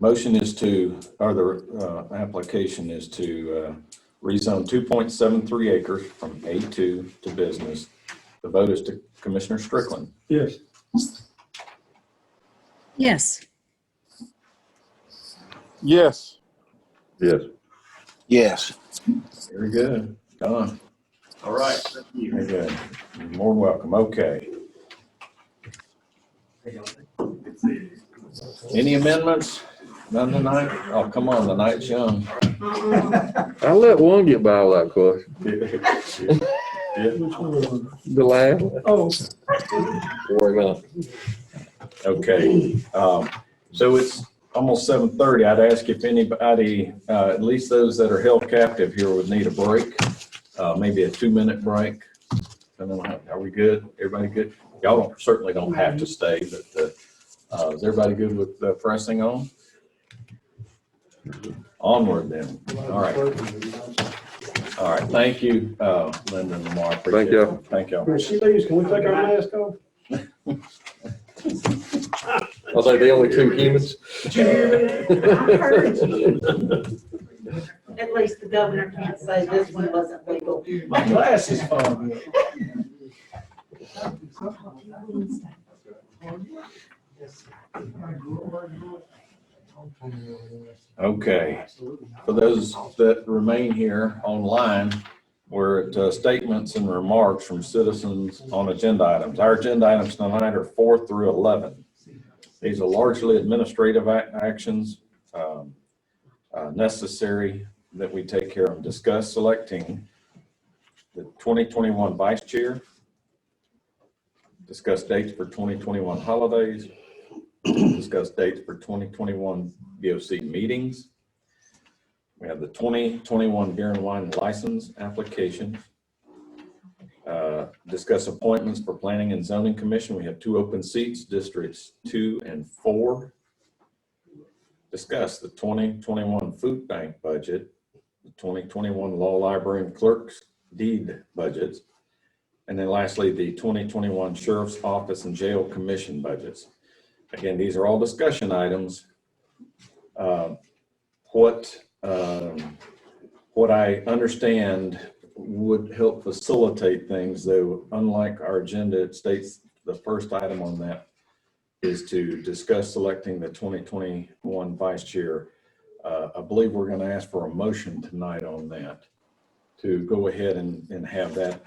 motion is to, or the application is to rezone 2.73 acres from A2 to business. The vote is to Commissioner Strickland. Yes. Yes. Yes. Yes. Yes. Very good. Done. All right, thank you. Very good. You're more than welcome. Okay. Any amendments? None tonight? Oh, come on, the night's young. I let one get by without question. Which one? The last. Oh, Don't worry about it. Okay. So it's almost 7:30. I'd ask if anybody, at least those that are held captive here, would need a break, maybe a 2-minute break. Are we good? Everybody good? Y'all certainly don't have to stay, but is everybody good with pressing on? Onward then. All right. All right. Thank you, Linda and Lamar. Appreciate Thank you. it. Thank y'all. when she leaves, can we take our mask off? Are they the only two humans? I heard you. At least the governor can't say this one wasn't legal. My glasses fogged up. Okay. For those that remain here online, we're at statements and remarks from citizens on agenda items. Our agenda items tonight are 4 through 11. These are largely administrative actions necessary that we take care of. Discuss selecting the 2021 vice chair. Discuss dates for 2021 holidays. Discuss dates for 2021 BOC meetings. We have the 2021 beer and wine license application. Discuss appointments for Planning and Zoning Commission. We have 2 open seats, districts 2 and 4. Discuss the 2021 food bank budget, the 2021 law library and clerk's deed budgets, and then lastly, the 2021 sheriff's office and jail commission budgets. Again, these are all discussion items. What I understand would help facilitate things, though, unlike our agenda, it states the first item on that is to discuss selecting the 2021 vice chair. I believe we're going to ask for a motion tonight on that to go ahead and have that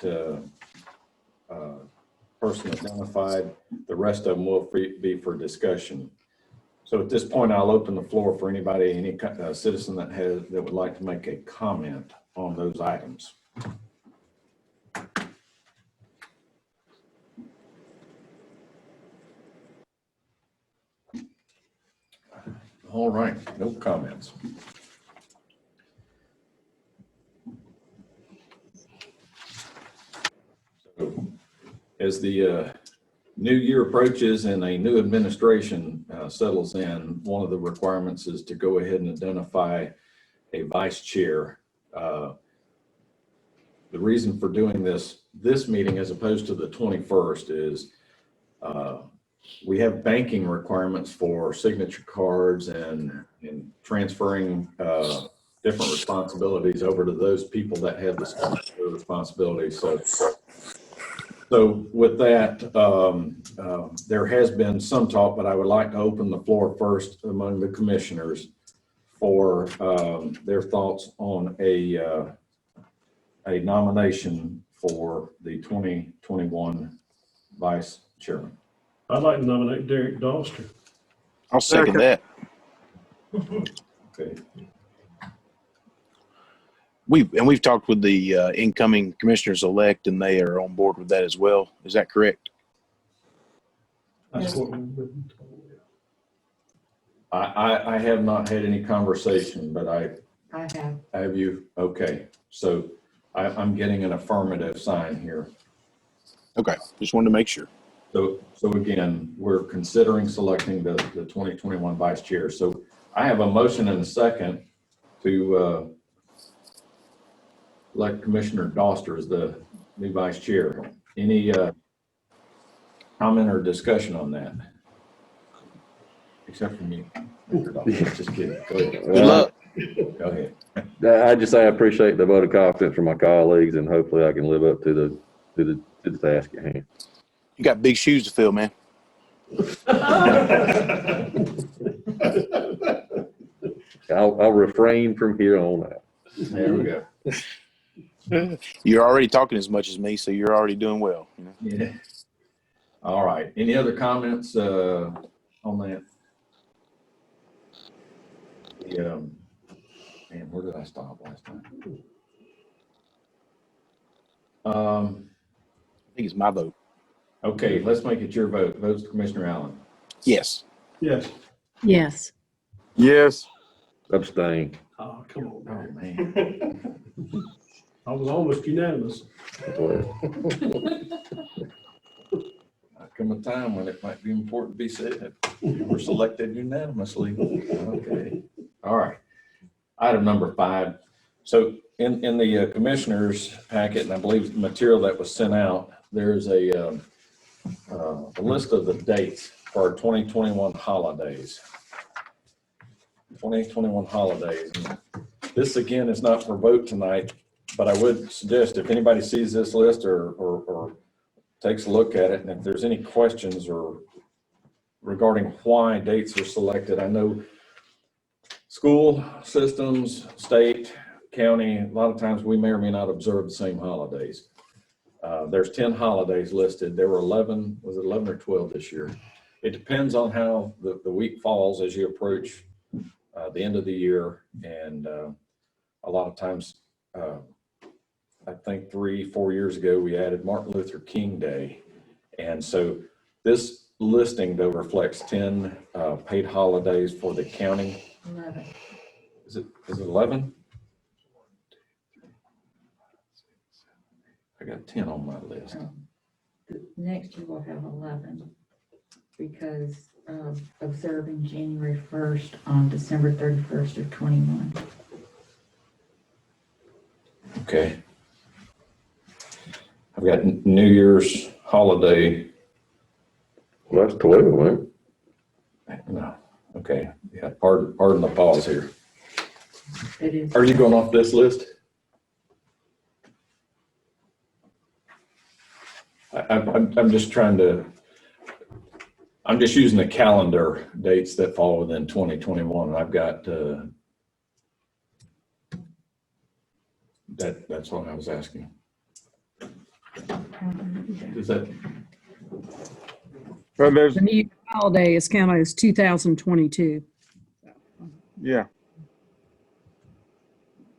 person identified. The rest of them will be for discussion. So at this point, I'll open the floor for anybody, any citizen that would like to make a comment on those items. All right, no comments. So, as the new year approaches and a new administration settles in, one of the requirements is to go ahead and identify a vice chair. The reason for doing this meeting as opposed to the 21st is we have banking requirements for signature cards and transferring different responsibilities over to those people that have the responsibilities. So with that, there has been some talk, but I would like to open the floor first among the commissioners for their thoughts on a nomination for the 2021 vice chairman. I'd like to nominate Derek Doster. I'll second that. Okay. We've talked with the incoming commissioners elect, and they are on board with that as well. Is that correct? That's what we've been told. I have not had any conversation, but I have. Have you? Okay. So I'm getting an affirmative sign here. Okay. Just wanted to make sure. So again, we're considering selecting the 2021 vice chair. So I have a motion and a second to elect Commissioner Doster as the new vice chair. Any comment or discussion on that? except for me. Just kidding. Go ahead. Good luck. Go ahead. I just say I appreciate the vote of confidence from my colleagues, and hopefully I can live up to the task at hand. You got big shoes to fill, man. I'll refrain from here on out. There we go. You're already talking as much as me, so you're already doing well. You know? Yeah. All right. Any other comments on that? Man, where did I stop last time? I think it's my vote. Okay, let's make it your vote. Votes Commissioner Allen. Yes. Yes. Yes. Yes. Abstain. Oh, come on, Oh, man. man. I was almost unanimous. Come a time when it might be important to be said. You were selected unanimously. Okay. All right. Item number 5. So in the commissioner's packet, and I believe the material that was sent out, there's a list of the dates for our 2021 holidays. 2021 holidays. And this again is not for vote tonight, but I would suggest if anybody sees this list or takes a look at it, and if there's any questions or regarding why dates are selected. I know school systems, state, county, a lot of times we may or may not observe the same holidays. There's 10 holidays listed. There were 11, was it 11 or 12 this year? It depends on how the week falls as you approach the end of the year. And a lot of times, I think 3-4 years ago, we added Martin Luther King Day. And so this listing though reflects 10 paid holidays for the county. 11. Is it 11? I got 10 on my list. Next year we'll have 11 because of observing January 1st on December 31st of 21. Okay. I've got New Year's holiday. Well, that's 12, right? No. Okay. Yeah. Pardon the pause here. It is. Are you going off this list? I'm just trying to. I'm just using the calendar dates that fall within 2021. And I've got that's what I was asking. Is that? Well, there's, The New Year holiday is counted as 2022. yeah.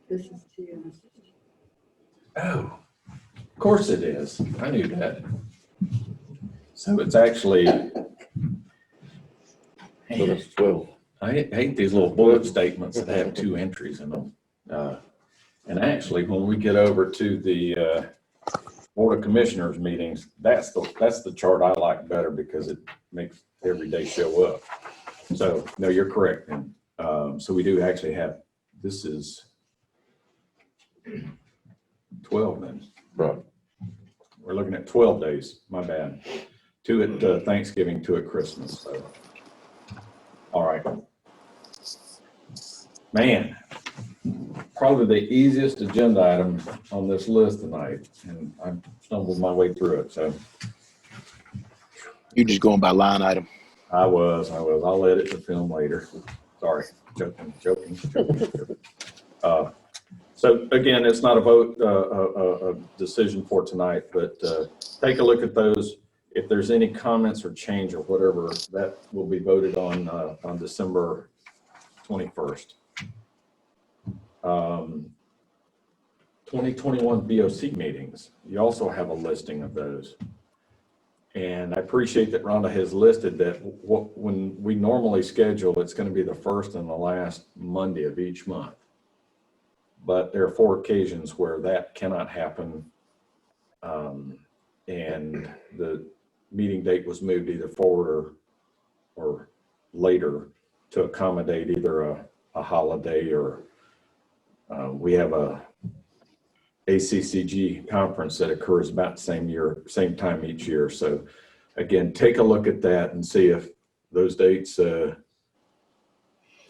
This is two. Oh, of course it is. I knew that. So it's actually. So that's 12. I hate these little bullet statements that have 2 entries in them. And actually, when we get over to the Board of Commissioners meetings, that's the chart I like better because it makes every day show up. So, no, you're correct. And so we do actually have, this is 12 then. Right. We're looking at 12 days, my bad. 2 at Thanksgiving, 2 at Christmas. So. All right. Man, probably the easiest agenda item on this list tonight, and I stumbled my way through it. So You're just going by line item. I was. I'll edit the film later. Sorry, joking. So again, it's not a vote, a decision for tonight, but take a look at those. If there's any comments or change or whatever, that will be voted on December 21st. 2021 BOC meetings. You also have a listing of those. And I appreciate that Rhonda has listed that when we normally schedule, it's going to be the first and the last Monday of each month. But there are 4 occasions where that cannot happen. And the meeting date was moved either forward or later to accommodate either a holiday or we have a ACCG conference that occurs about the same time each year. So again, take a look at that and see if those dates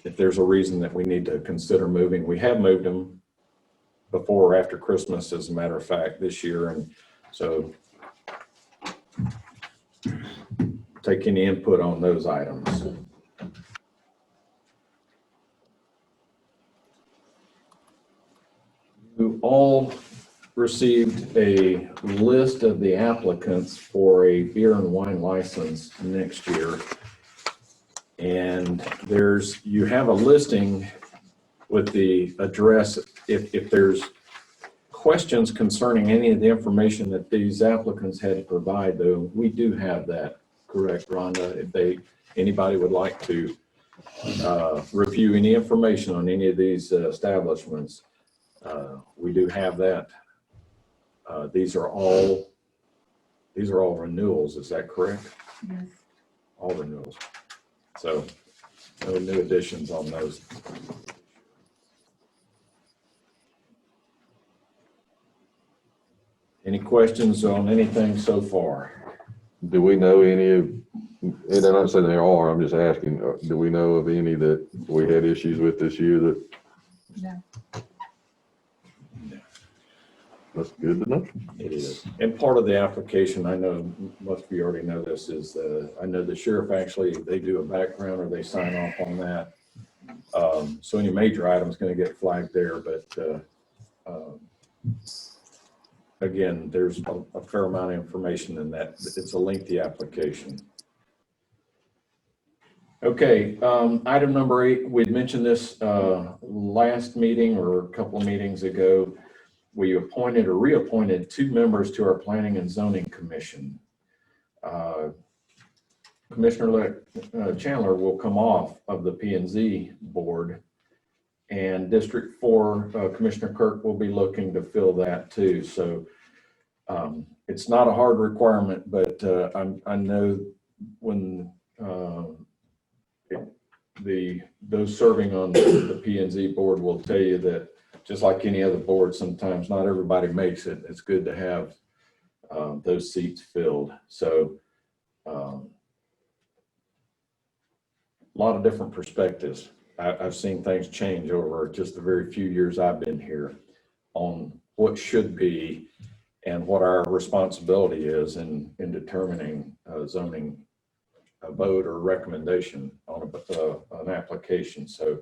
if there's a reason that we need to consider moving, we have moved them before or after Christmas, as a matter of fact, this year. And so take any input on those items. You all received a list of the applicants for a beer and wine license next year. And you have a listing with the address. If there's questions concerning any of the information that these applicants had to provide, though, we do have that, correct, Rhonda? If anybody would like to review any information on any of these establishments, we do have that. These are all renewals, is that correct? Yes. All renewals. So no new additions on those. Any questions on anything so far? Do we know any of, and I'm not saying there are, I'm just asking, do we know of any that we had issues with this year that? No. That's good to know. It is. And part of the application, I know most of you already know this, is I know the sheriff actually, they do a background or they sign off on that. So any major item is going to get flagged there, but again, there's a fair amount of information in that. It's a lengthy application. Okay, item number 8, we'd mentioned this last meeting or a couple of meetings ago. We appointed or reappointed 2 members to our Planning and Zoning Commission. Commissioner Chandler will come off of the P&Z board, and District 4 Commissioner Kirk will be looking to fill that too. So it's not a hard requirement, but I know when those serving on the P&Z board will tell you that just like any other board, sometimes not everybody makes it. It's good to have those seats filled. So a lot of different perspectives. I've seen things change over just the very few years I've been here on what should be and what our responsibility is in determining zoning a vote or recommendation on an application. So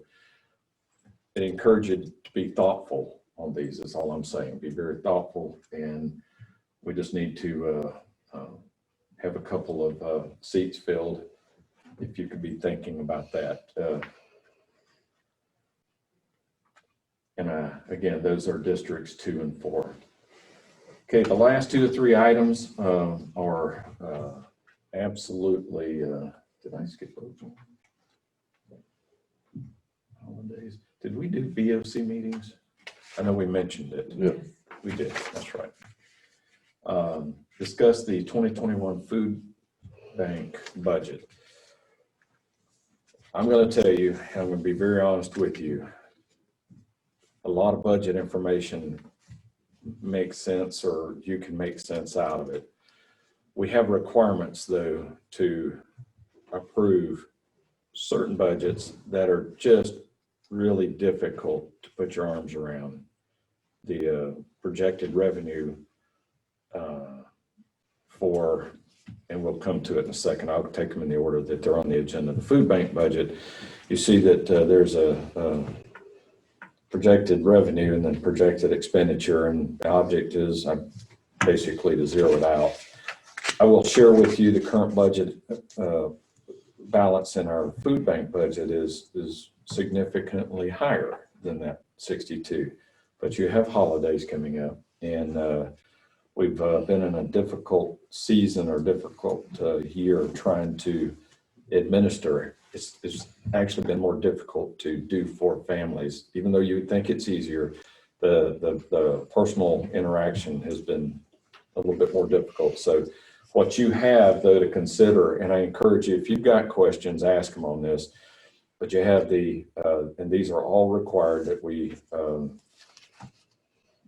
I encourage you to be thoughtful on these, is all I'm saying. Be very thoughtful, and we just need to have a couple of seats filled, if you could be thinking about that. And again, those are districts 2 and 4. Okay, the last 2 or 3 items are absolutely, did I skip over? Holidays. Did we do BOC meetings? I know we mentioned it. Yeah. We did, that's right. Discuss the 2021 food bank budget. I'm going to tell you, I'm going to be very honest with you. A lot of budget information makes sense, or you can make sense out of it. We have requirements, though, to approve certain budgets that are just really difficult to put your arms around. The projected revenue and we'll come to it in a second. I'll take them in the order that they're on the agenda. The food bank budget, you see that there's a projected revenue and then projected expenditure, and the object is basically to zero it out. I will share with you the current budget balance in our food bank budget is significantly higher than that 62, but you have holidays coming up, and we've been in a difficult season or difficult year trying to administer it. It's actually been more difficult to do for families, even though you would think it's easier. The personal interaction has been a little bit more difficult. So what you have, though, to consider, and I encourage you, if you've got questions, ask them on this, but you have and these are all required that we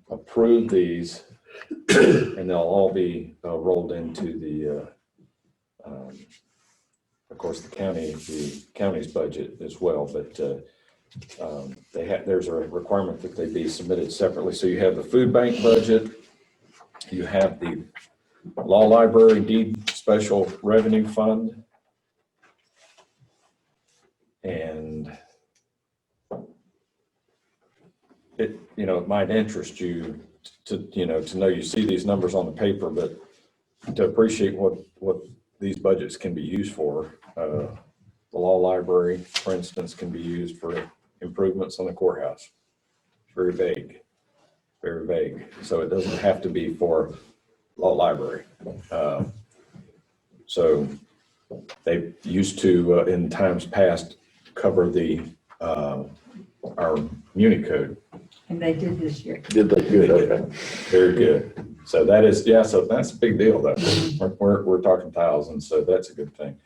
approve these, and they'll all be rolled into the of course, the county's budget as well, but there's a requirement that they be submitted separately. So you have the food bank budget, you have the law library deed special revenue fund, and it might interest you to know you see these numbers on the paper, but to appreciate what these budgets can be used for. The law library, for instance, can be used for improvements on the courthouse. It's very vague, very vague. So it doesn't have to be for law library. So they used to, in times past, cover our Muni code. And they did this year. Did they? Good, okay. Very good. So so that's a big deal though. We're talking thousands, so that's a good thing.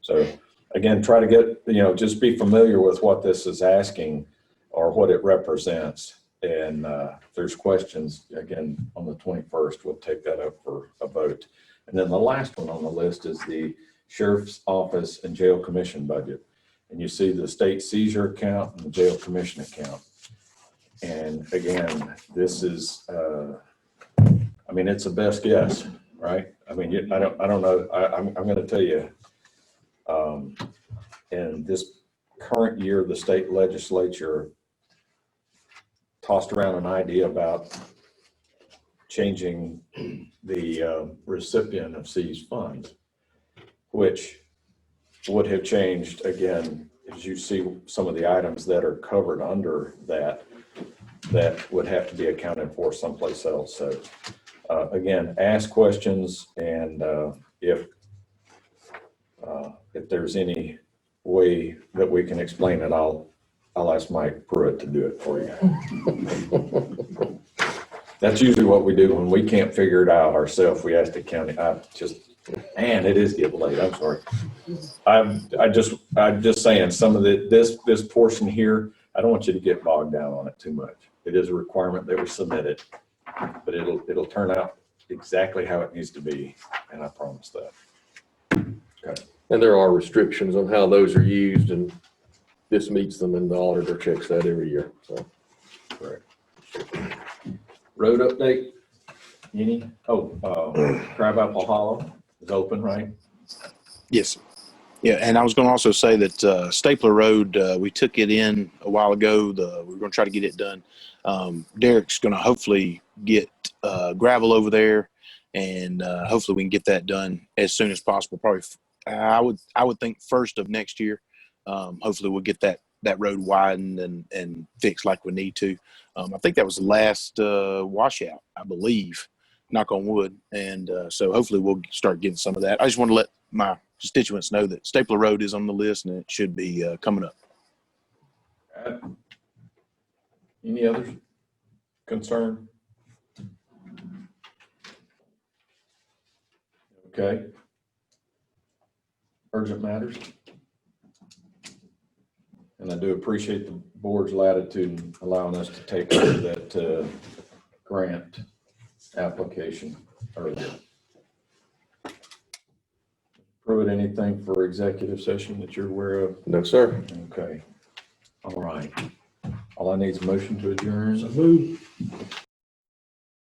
So again, try to get, just be familiar with what this is asking or what it represents. And if there's questions, again, on the 21st, we'll take that up for a vote. And then the last one on the list is the Sheriff's Office and Jail Commission budget. And you see the state seizure account and the jail commission account. And again, this is, it's a best guess, right? I don't know. I'm going to tell you, in this current year, the state legislature tossed around an idea about changing the recipient of seized funds, which would have changed, again, as you see some of the items that are covered under that would have to be accounted for someplace else. So again, ask questions, and if there's any way that we can explain it, I'll ask Mike Pruitt to do it for you. That's usually what we do when we can't figure it out ourselves. We ask the county. It is getting late. I'm sorry. I'm just saying some of this portion here, I don't want you to get bogged down on it too much. It is a requirement that we submit it, but it'll turn out exactly how it needs to be, and I promise that. Okay. And there are restrictions on how those are used, and this meets them, and the auditor checks that every year. So, correct. Road update. Any? Crabapple Hollow is open, right? Yes. Yeah, and I was going to also say that Stapler Road, we took it in a while ago. We're going to try to get it done. Derek's going to hopefully get gravel over there, and hopefully we can get that done as soon as possible. Probably, I would think first of next year. Hopefully we'll get that road widened and fixed like we need to. I think that was the last washout, I believe. Knock on wood. And so hopefully we'll start getting some of that. I just want to let my constituents know that Stapler Road is on the list, and it should be coming up. Any other concern? Okay. Urgent matters. And I do appreciate the board's latitude in allowing us to take over that grant application earlier. Pruitt, anything for executive session that you're aware of? no, sir. Okay. All right. All I need is a motion to adjourn. So move.